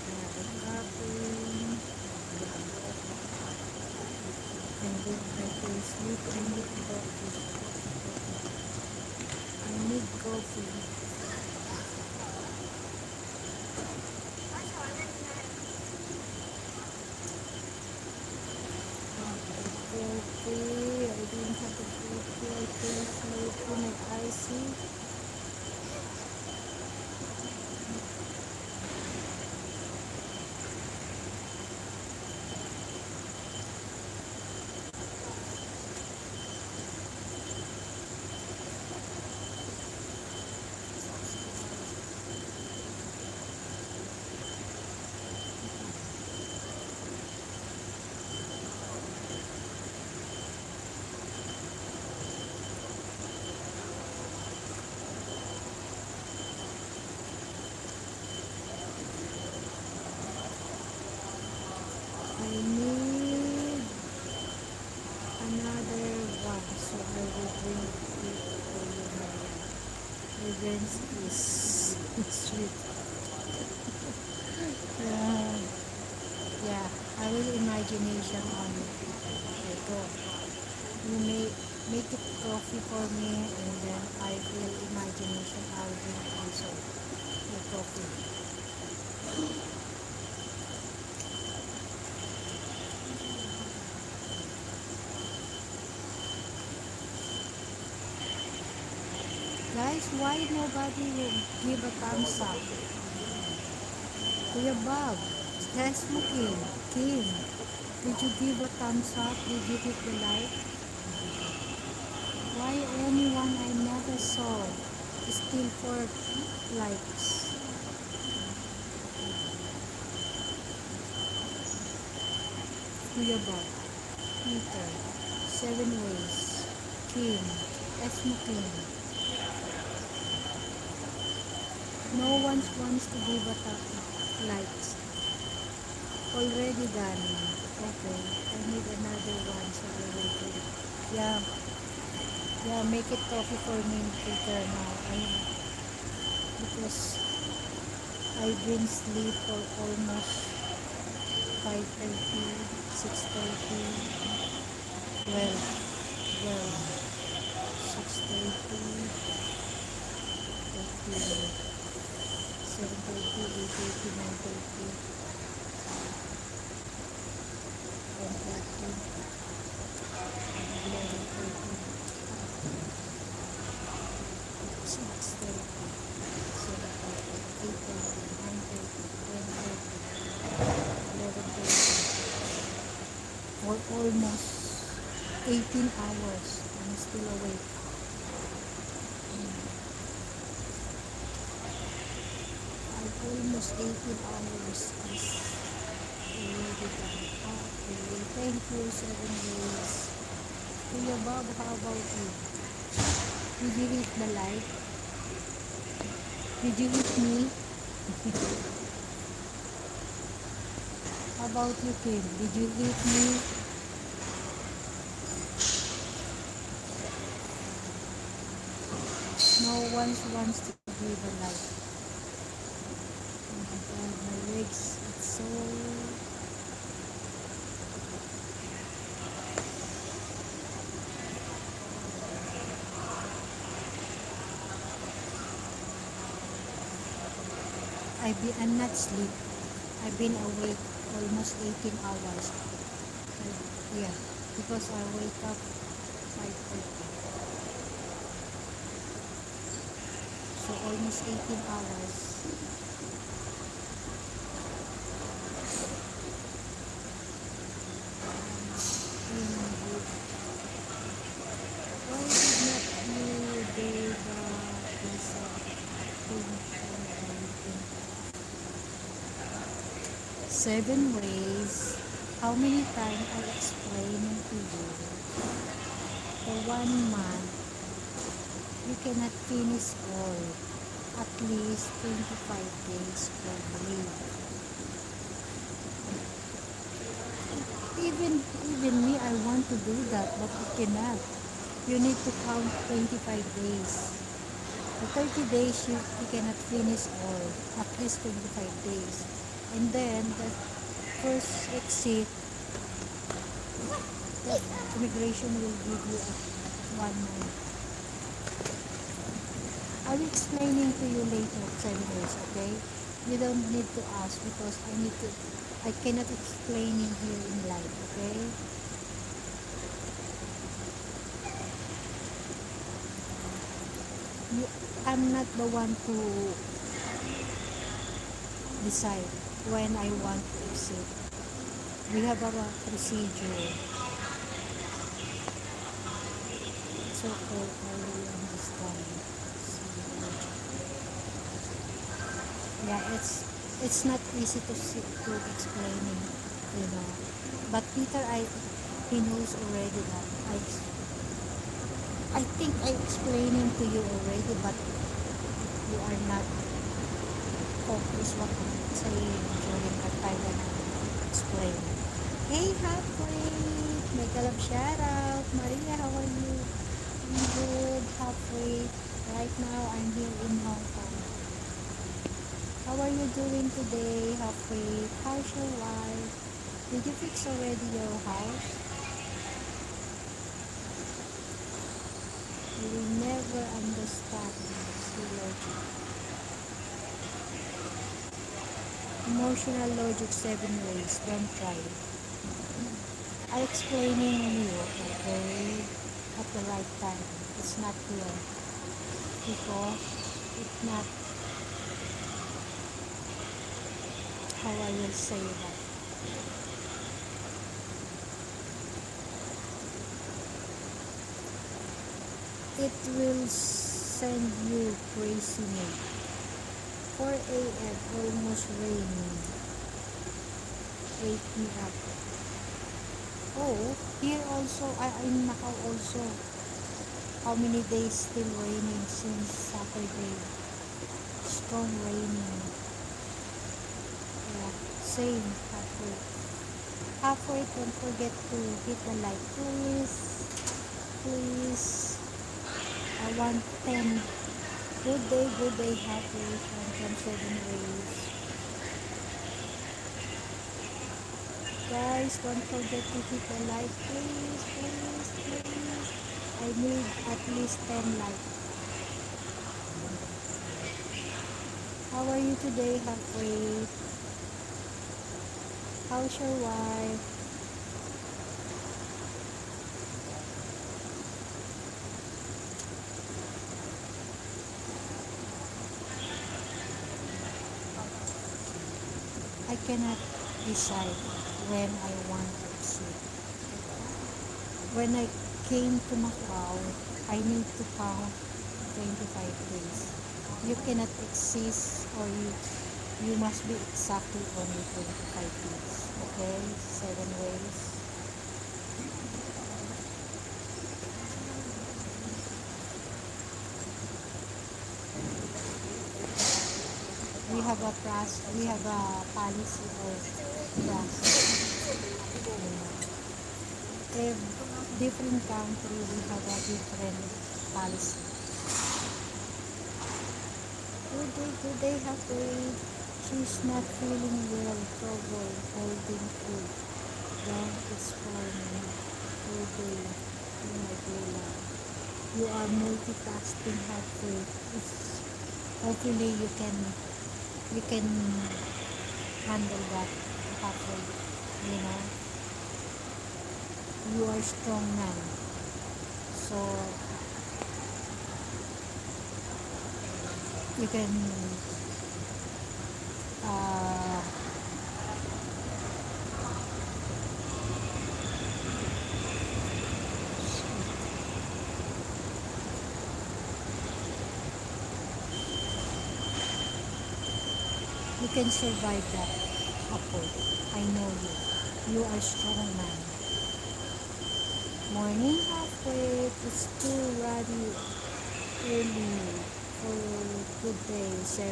coughing, and with my face sleep, I need coffee. I need coffee. Coffee. I didn't have a coffee. I feel sleepy. My eyes see. I need another one, so I will drink it for you now. My drinks is sweet. Yeah, yeah, I will imagination on it. Okay, go. You make it coffee for me, and then I will imagination. I'll drink also the coffee. Guys, why nobody will give a thumbs up? Kuya Bob, test mo Kim, did you give a thumbs up? Did you hit the like? Why anyone I never saw still 4 likes? Kuya Bob, Peter, 7 ways, Kim, Esmo Kim. No one wants to give a likes. Already done. Okay, I need another one, so I will do it. Yeah, yeah, make it coffee for me, Peter, now. Because I've been sleep for almost 5:30, 6:30, 12, 6:30, 7:30, 8:30, 9:30, 10:30, 11:30, 6:30, 7:30, 8:30, 9:30, 10:30, 11:30. For almost 18 hours, I'm still awake. Almost 18 hours is already done. Okay, thank you, 7 days. Kuya Bob, how about you? Did you hit the like? Did you hit me? How about you, Kim? Did you hit me? No one wants to give a like. Oh my god, my legs, it's so... I'm not sleep. I've been awake almost 18 hours. Yeah, because I wake up 5:30. So almost 18 hours. 7 ways. How many times I explaining to you? For 1 month, you cannot finish all. At least 25 days per day. Even me, I want to do that, but you cannot. You need to count 25 days. The 30 days, you cannot finish all. At least 25 days. And then, the first exit, the immigration will give you a 1 month. I'll be explaining to you later 7 days, okay? You don't need to ask because I cannot explain it here in live, okay? I'm not the one to decide when I want to exit. We have a procedure. It's okay, I will understand. Yeah, it's not easy to explain it, you know. But Peter, he knows already that I think I explaining to you already, but you are not focused what I'm saying during the time that I explain. Hey, halfway, make a love shout out. Maria, how are you? I'm good, halfway. Right now, I'm here in Hong Kong. How are you doing today, halfway? How's your life? Did you fix already your house? You will never understand logic. Emotional logic 7 ways. Don't try. I'm explaining you, okay? At the right time. It's not here. Because it's not how I will say that. It will send you crazy mood. 4 a.m. almost raining. Wake me up. Oh, here also, in Macau also. How many days still raining since Saturday? Strong raining. Yeah, same halfway. Halfway, don't forget to hit the like, please. Please. I want 10. Good day, halfway from 7 ways. Guys, don't forget to hit the like, please. I need at least 10 likes. How are you today, halfway? How's your wife? I cannot decide when I want to exit. When I came to Macau, I need to count 25 days. You cannot exist or you must be exactly only 25 days. Okay? 7 ways. We have a policy of process. Every different country we have a different policy. Good day, halfway. She's not feeling well. Trouble holding food. It's for me. Good day. Oh my God. You are multitasking, halfway. Hopefully you can handle that halfway, you know. You are strong man, so you can survive that afford. I know you. You are strong man. Morning halfway. It's too ruddy early for today. 7.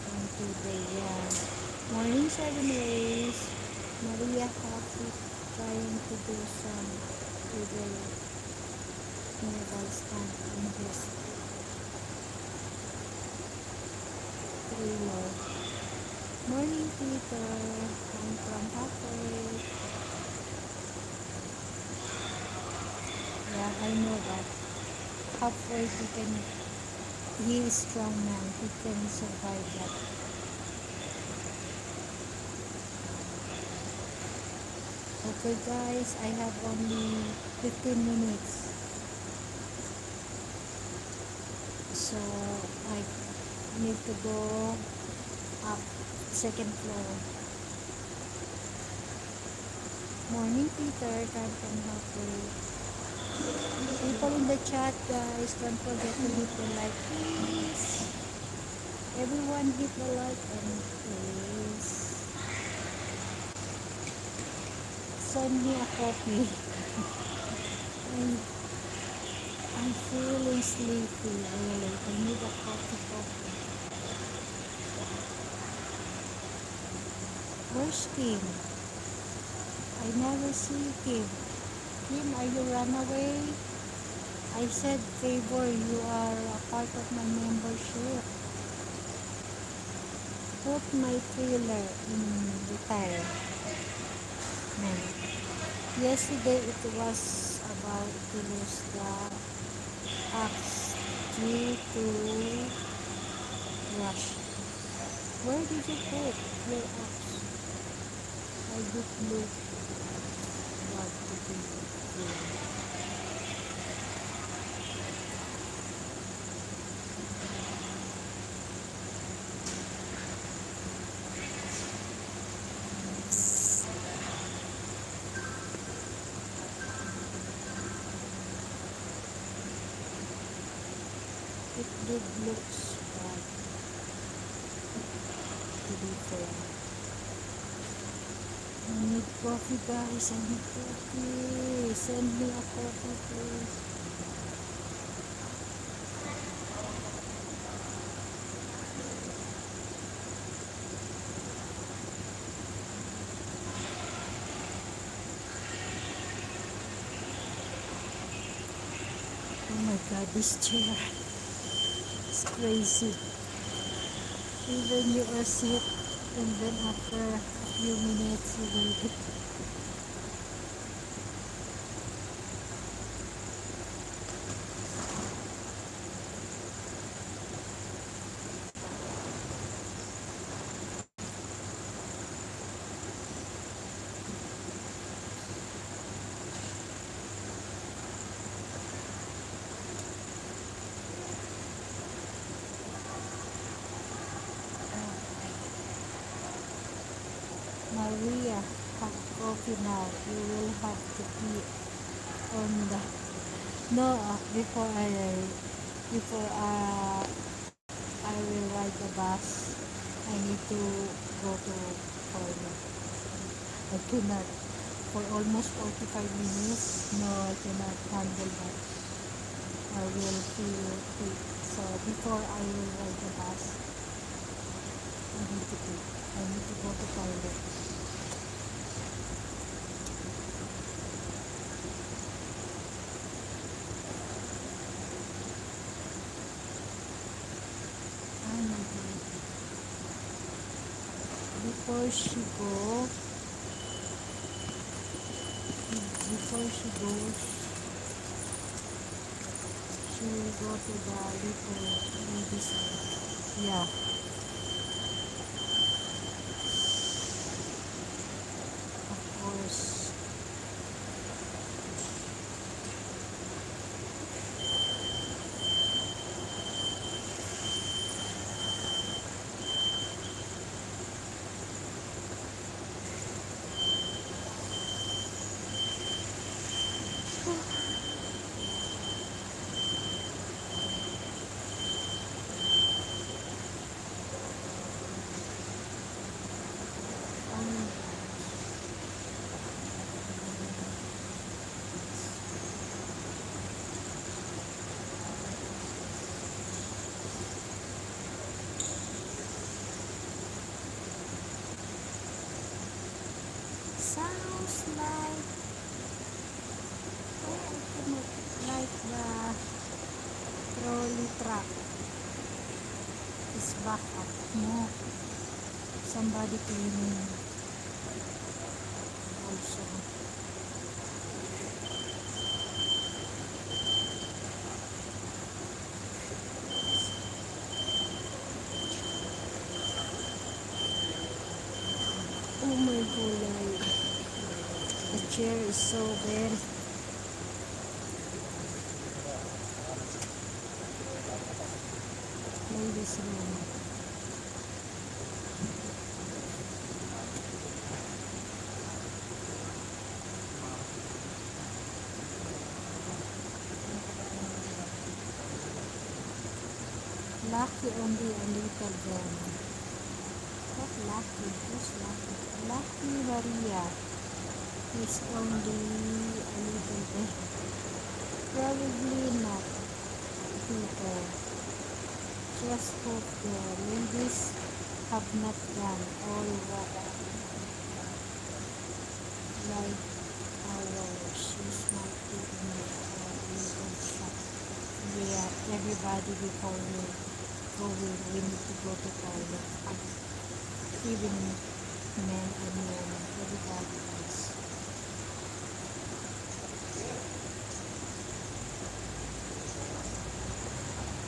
And today, yeah. Morning 7 ways. Maria Coffee trying to do some either nearby stand in his trailer. Morning Peter. I'm from halfway. Yeah, I know that. Halfway he is strong man. He can survive that. Okay guys, I have only 15 minutes. So I need to go up second floor. Morning Peter, come from halfway. People in the chat guys, don't forget to hit the like please. Everyone hit the like and please send me a copy. I'm feeling sleepy really. I need a coffee. Where's Kim? I never see Kim. Kim, are you run away? I said favor, you are a part of my membership. Put my trailer in the tire. Yesterday it was about to lose the axe due to rush. Where did you put your axe? I did look what to do. It did looks bad, to be fair. I need coffee guys, I need coffee. Send me a coffee please. Oh my god, this chair. It's crazy. Even you are sick and then after a few minutes you will get. Maria, have coffee now. You will have to pee on the. No, before I will ride the bus. I need to go to toilet. I cannot for almost 45 minutes. No, I cannot handle that. I will feel sick. So before I will ride the bus, I need to pee. I need to go to toilet. Before she goes, she will go to the little ladies. Yeah. Of course. like, oh, I cannot like the trolley truck is back up. No, somebody cleaning also. Oh my god, the chair is so very ladies room. Lucky only a little girl. What lucky? Who's lucky? Lucky Maria is only a little bit. Probably not people. Just hope the ladies have not done all what like ours. She's not even a little shop. Yeah, everybody before we need to go to toilet. Even men and women, everybody does.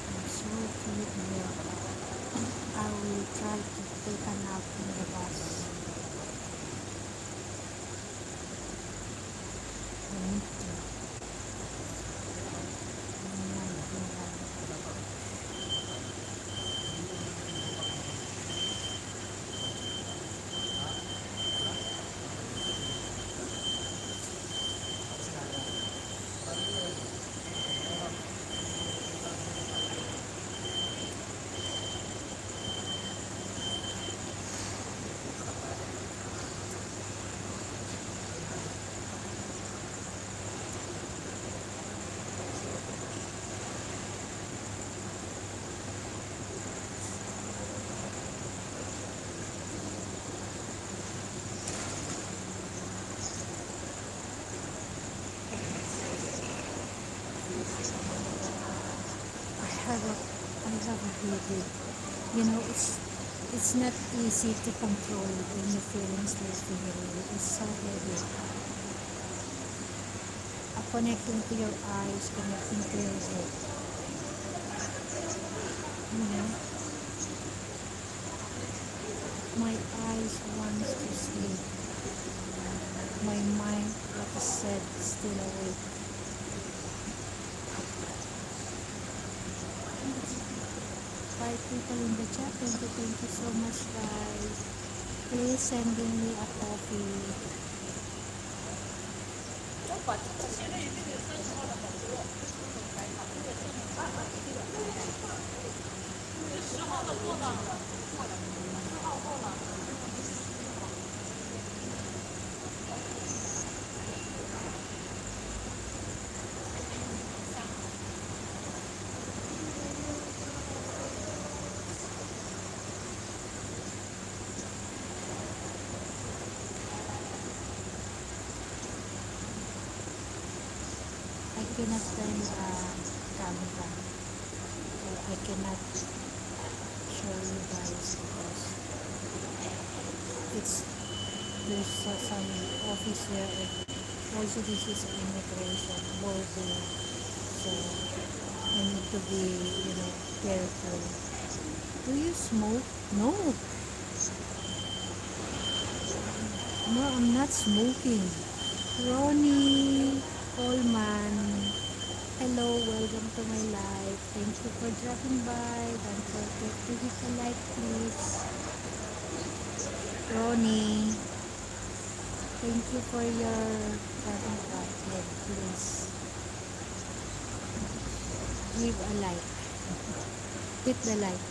I'm so cute here. I will try to take a nap in the bus. I need to. Oh my God. I have a headache. You know, it's not easy to control when your feelings like heavy. It's so heavy. Connecting to your eyes, connecting to your head. You know, my eyes wants to sleep. My mind, like I said, is still awake. Five people in the chat. Thank you so much, guys. Please sending me a coffee. I cannot turn the camera, so I cannot show you guys because there's some office here, and also this is immigration boarding, so I need to be, careful. Do you smoke? No, I'm not smoking. Ronnie Coleman, hello, welcome to my live. Thank you for dropping by. Don't forget to hit a like, please. Ronnie, thank you for your dropping by. Please give a like. Hit the like.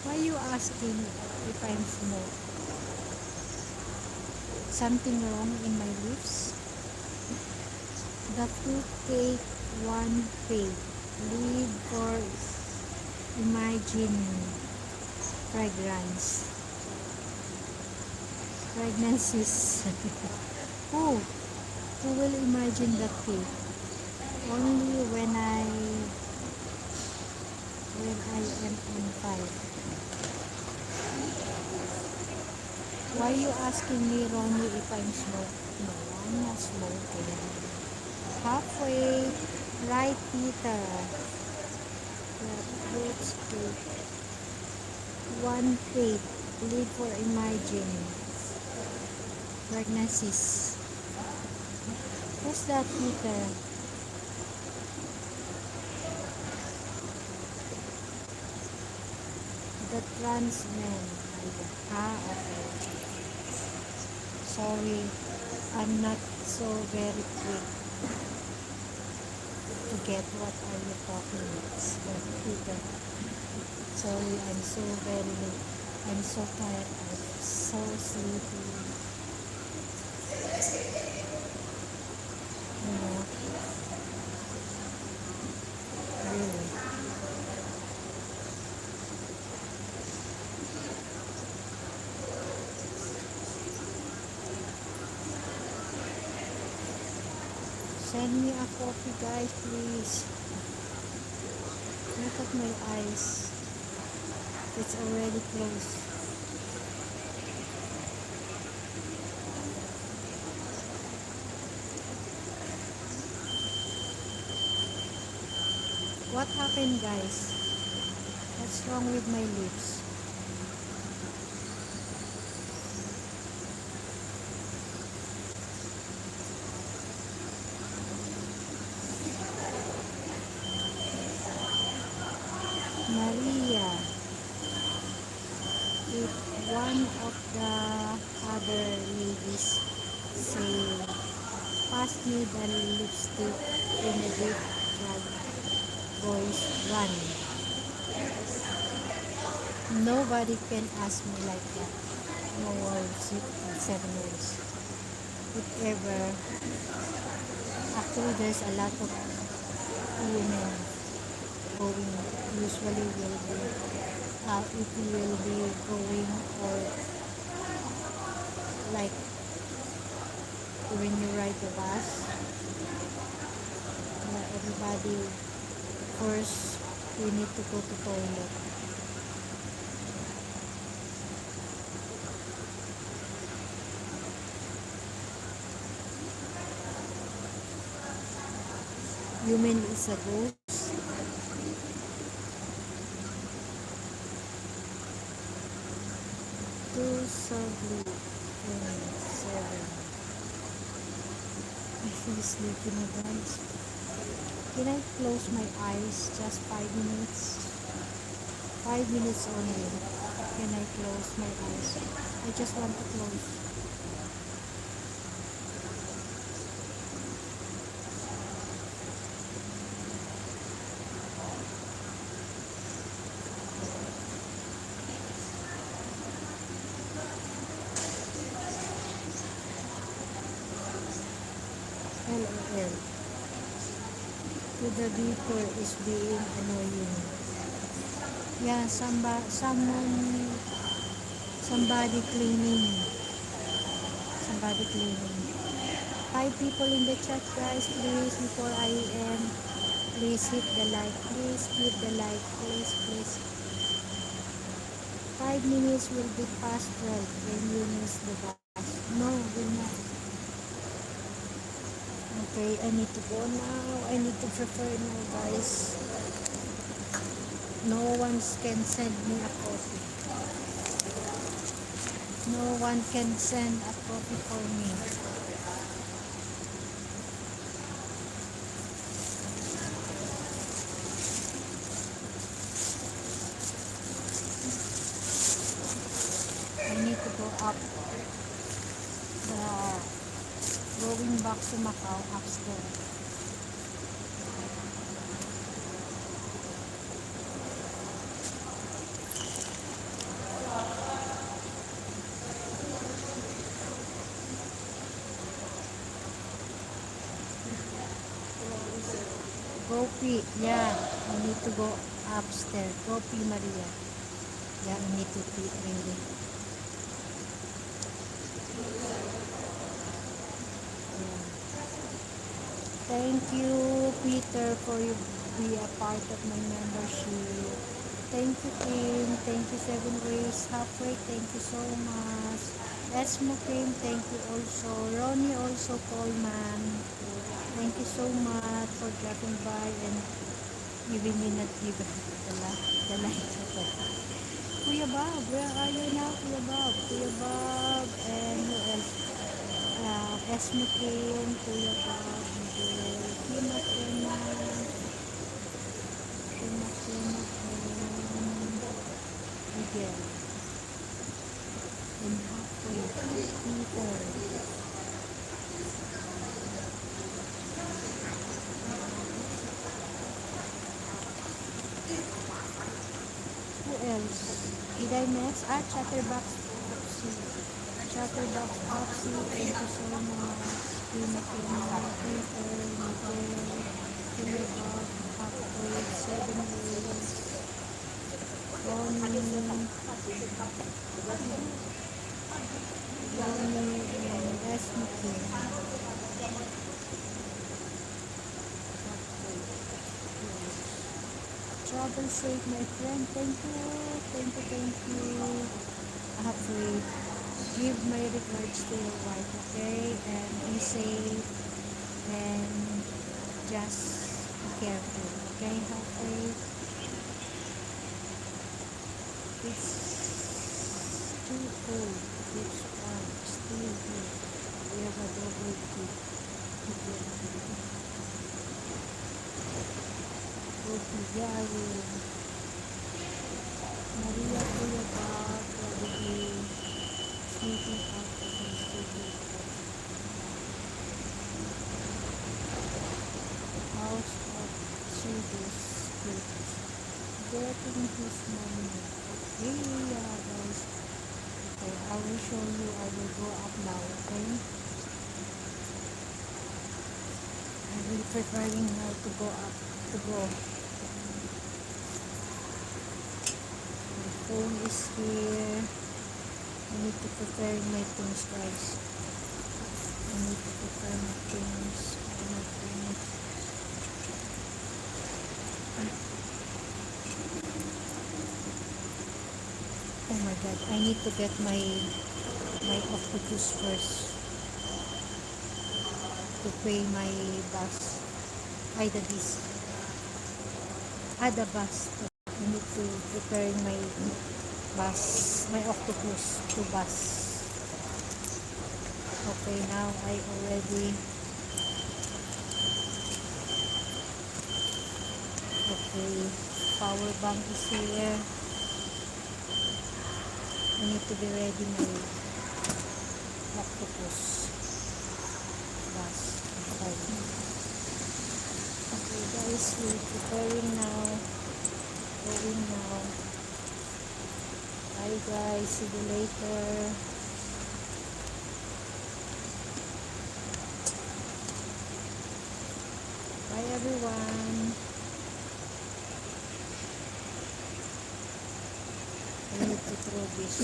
Why are you asking if I'm smoke? Something wrong in my lips? The fruitcake one pay. Leave for imagine fragrance. pregnancies. who who will imagine that thing? Only when I am on fire. Why you asking me, Ronnie, if I'm smoking? No, I'm not smoking. Halfway, right, Peter? That's good. One faith, live for imagine. Pregnancies. Who's that, Peter? The trans man. Okay. Sorry, I'm not so very quick to get what are you talking about, Peter. Sorry, I'm so very late. I'm so tired. I'm so sleepy. You know, really. Send me a coffee, guys, please. Look at my eyes. It's already closed. What happened, guys? What's wrong with my lips? Maria, if one of the other ladies say, pass me the lipstick in a deep drag voice, run. Nobody can ask me like that. No words, 7 words. If ever, actually there's a lot of women going, usually will be, it will be going, or like when you ride the bus, everybody first we need to go to toilet. Human is a ghost. Two sadly and 7. I feel sleepy na, guys. Can I close my eyes just 5 minutes? 5 minutes only. Can I close my eyes? I just want to close. LOL. To the beeper is being annoying. Yeah, somebody cleaning. Somebody cleaning. 5 people in the chat, guys, please, before I end. Please hit the like. Please hit the like. Please. 5 minutes will be past 12 when you miss the bus. No, will not. Okay, I need to go now. I need to prepare now, guys. No one can send me a coffee. No one can send a coffee for me. I need to go up going back to Macau upstairs. Gopi, yeah, I need to go upstairs. Gopi Maria. Yeah, I need to pee really. Thank you, Peter, for you be a part of my membership. Thank you, Kim. Thank you, Seven Ways. Halfway, thank you so much. Esmo Kim, thank you also. Ronnie also, Coleman. Thank you so much for dropping by and giving me not give the light. Kuya Bob, where are you now, Kuya Bob? Kuya Bob, and who else? Esme Kim, Kuya Bob, Miguel, Kima Kima, Kima Kima, and Miguel, and halfway, Peter. Who else? Did I miss? Chatterbox Popsy. Chatterbox Popsy, thank you so much. Kima Kima, Peter, Miguel, Kuya Bob, halfway, 7 ways, Ronnie, and Esme Kim. Travel safe, my friend. Thank you. Thank you, thank you. Halfway. Give my regards to your wife, okay? And be safe and just be careful, okay? Halfway. It's too cold. It's warm. Still here. We have a double bed. Gary, Maria Kuya Bob, probably sleeping out of his studio. House of Service Skills. Getting his money. Okay, guys. Okay, I will show you. I will go up now, okay? I will preparing now to go up. To go. Phone is here. I need to prepare my things, guys. I need to prepare my things. Oh my god, I need to get my octopus first to pay my bus. The bus. I need to prepare my bus, my octopus to bus. Okay, now I already. Okay, power bank is here. I need to be ready my octopus bus. Okay guys, we're preparing now. Going now. Bye guys, see you later. Bye everyone. I need to throw this.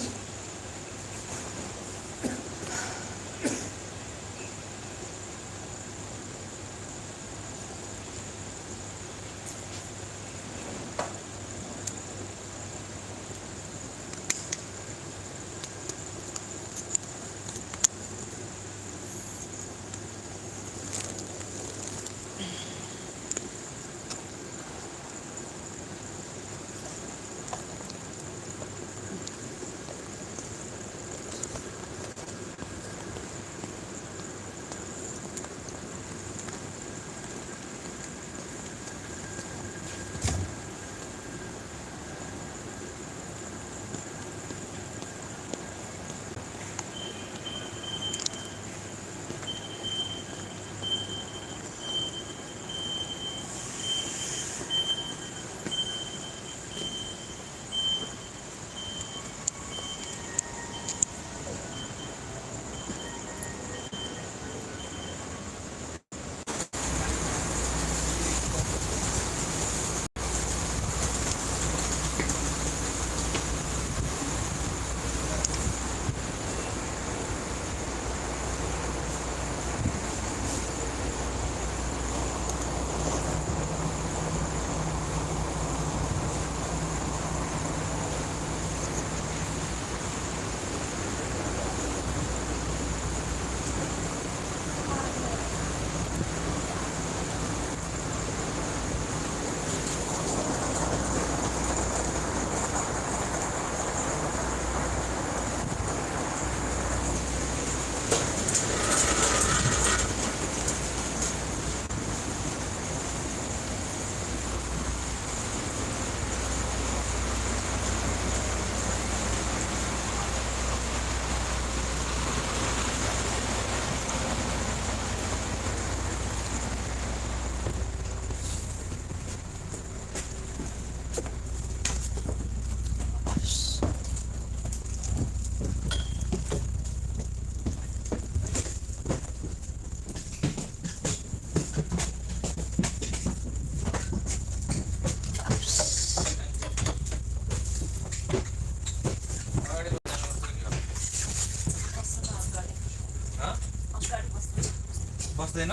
बस्दैन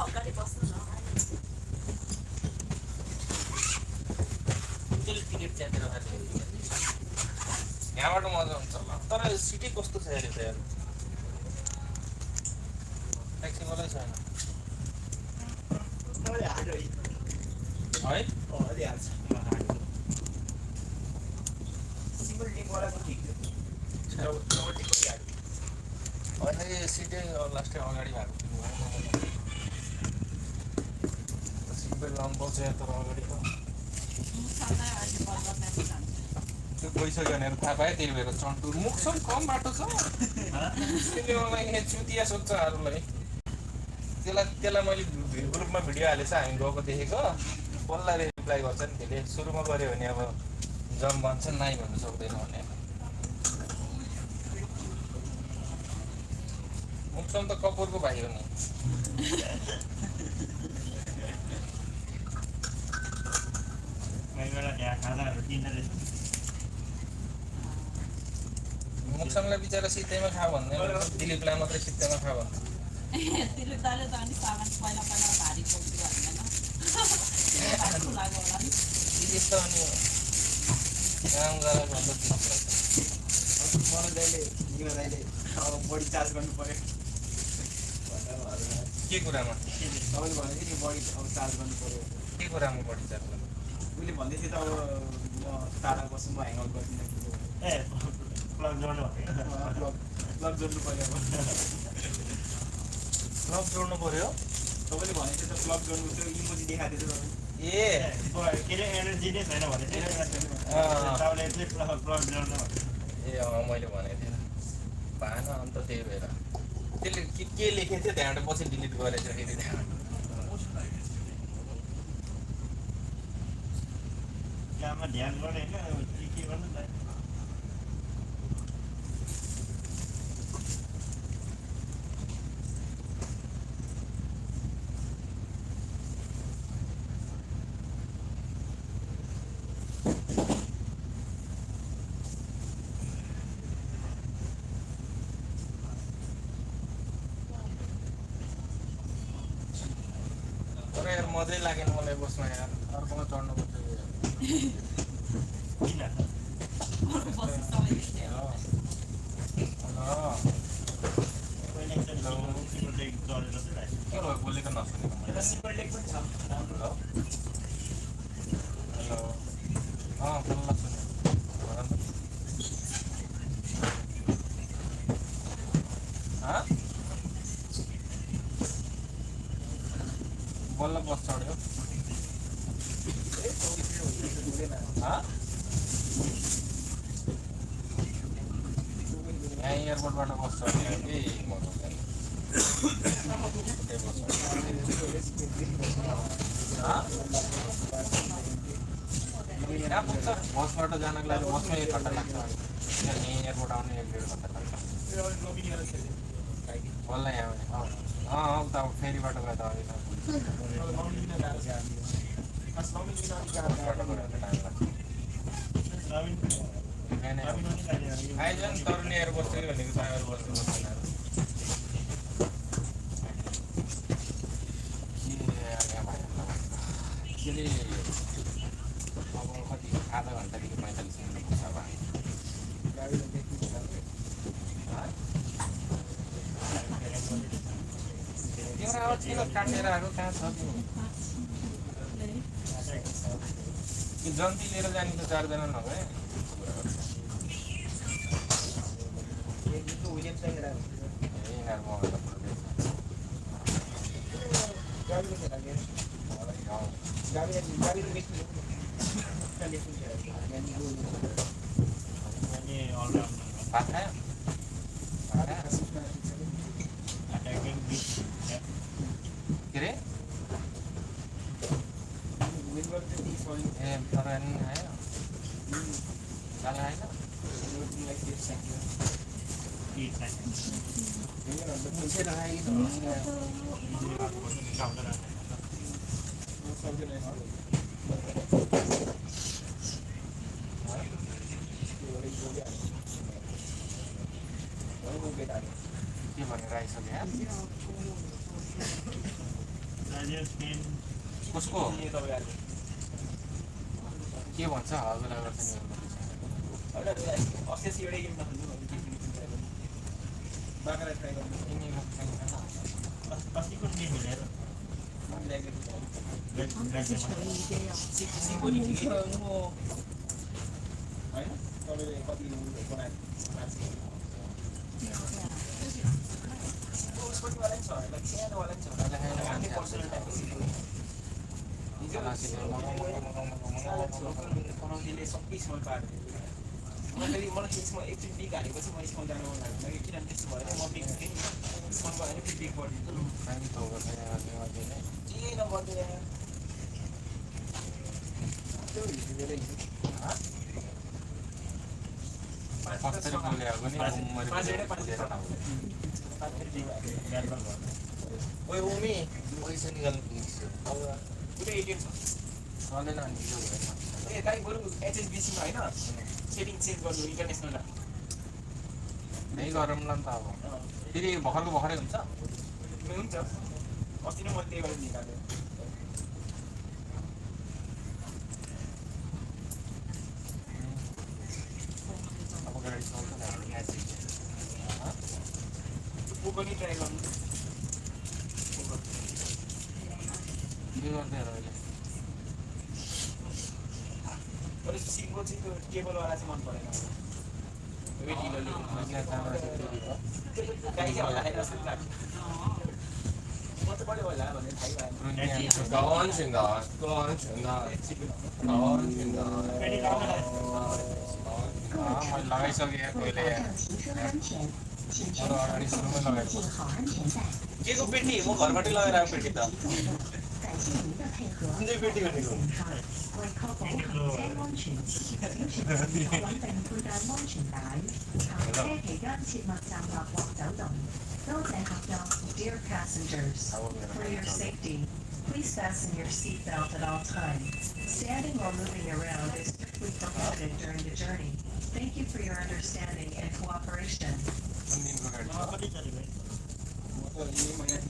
अगाडि बस्नु न त्यसले टिकट च्यातेर खाने यहाँबाट मजा हुन्छ ल तर सिटी कस्तो छ अरे त यार फ्लेक्सिबलै छैन है होइन यो सिटै लास्टै अगाडि भएको सिटै लम्बो छ तर अगाडि त त्यो गइसक्यो भनेर थाहा पाएँ त्यही भएर चन्टु मुखसम्म कम बाटो छ त्यसले मलाई यहाँ चुतिया सोध्छहरूलाई त्यसलाई मैले ग्रुपमा भिडियो हालेछ हामी गएको देखेको बल्ल रिप्लाई गर्छ नि त्यसले सुरुमा गऱ्यो भने अब जम भन्छ नाइ भन्नु सक्दैन भने मुखसम्म त कपुरको भाइ हो नि मुखसम्मलाई बिचरा सित्तैमा खा भन्दैन दिलीपलाई मात्रै सित्तैमा खा भन्छ दिलीपले त अनि सामान पहिला पहिला भारी बोक्छु भन्दैन दिलीप त अनि काम गरेर भन्छ दिलीपलाई मलाई दाइले अब बडी चार्ज गर्नु पर्यो के कुरामा तपाईँले भनेको नि बडी अब चार्ज गर्नु पर्यो के कुरामा बढी चार्ज गर्नु उसले भन्दै थियो त अब म टाढा बस्छु म ह्याङ आउट गर्दिनँ प्लग जोड्नु प्लग जोड्नु पर्यो अब क्लब जोड्नु पर्यो तपाईँले भनेको थियो त प्लग जोड्नु त्यो इमोजी देखाएको थियो ए के अरे एनर्जी नै छैन भने चाहिँ तपाईँले प्लग जोड्नु ए मैले भनेको थिएँ भएन अन्त त्यही भएर त्यसले के लेखेको थियो त्यहाँबाट पछि डिलिट गरेछ फेरि काममा ध्यान गर्ने होइन के गर्नु त मजै लागेन मलाई बस्न यार अर्कोमा चढ्नुपर्छ किन के भयो बोलेको नसुनेको मैले सिम्पल लेग पनि छ हेलो हेलो बोल्न सुने बल्ल बस चढ्यो यहाँ एयरपोर्टबाट बस चढ्यो कि मजा कहाँ पुग्छ बसबाट जानको लागि बसमा 1 घन्टा लाग्छ यहीँ एयरपोर्ट आउने 1-1.5 घन्टा लाग्छ बल्ल यहाँ आउने उता फेरीबाट गयो त आइज नि तरुनी आएर बस्छ कि भनेको त आएर बस्नु बस्दैन के अब कति आधा घन्टादेखि 45 मिनट पुग्छ अब तिम्रो आवाज किन काटेर आएको कहाँ छ कि जन्ती लिएर जाने त 4 जना नभए भात खायो के अरे ए तर आयो चाल आएन के भनेर आइसक्यो Brazil, Spain. कसको किन्ने तपाईँहरूले के भन्छ हजुर गर्छ नि अस्ति एउटै गेम नखानु भने के किन्नु ट्राई गर्नु बाख्रा ट्राई गर्नु अस्तिको गेम हेरेर सिक्किम ठिकै होइन तपाईँले कति बनाएको उसपट्टिवाला नि छ होला सानोवाला नि छ होला आफ्नै पर्सनल टाइपको सिक्नु पनाउतीले सबै स्मल पार्यो मलाई त्यसमा एकचोटि बिग हालेपछि म स्मल जानु मन लाग्दैन कि किनभने त्यस्तो भएर म बिग थिएँ नि स्मलको हाल्यो फेरि बिग गरिदिन्छु के नगर्दैन ओए उमी पैसा निकाल्नु पुरै एटिएम छ चलेन नि यो भएन ए दाइ बरु एचएसबिसीमा होइन सेटिङ चेन्ज गर्नु इन्टरनेसनल त्यही गरौँ न त अब फेरि भर्खरको भर्खरै हुन्छ हुन्छ अस्ति नै मैले त्यही गरेर निकालेँ अब गाडी चल्छ नि हाम्रो म्याजिक ऊ पनि ट्राई गर्नु के गर्दै अहिले तर सिमको चाहिँ त्यो केबलवाला चाहिँ मन परेन वेट ढिलोले गाई चाहिँ होला जस्तो लाग्छ म त बढी होला भनेर थाहै भएन मैले लगाइसकेँ पहिले अगाडि सुरुमै लगाएको के को पेटी म घरबाटै लगाएर आएको पेटी त कुन चाहिँ पेटी भनेको 為確保行車安全，請全市民穩定佩戴安全帶。行車期間切勿站立或走動。多謝合作 Dear passengers, for your safety, please fasten your seatbelt at all times. Standing or moving around is strictly prohibited during the journey. Thank you for your understanding.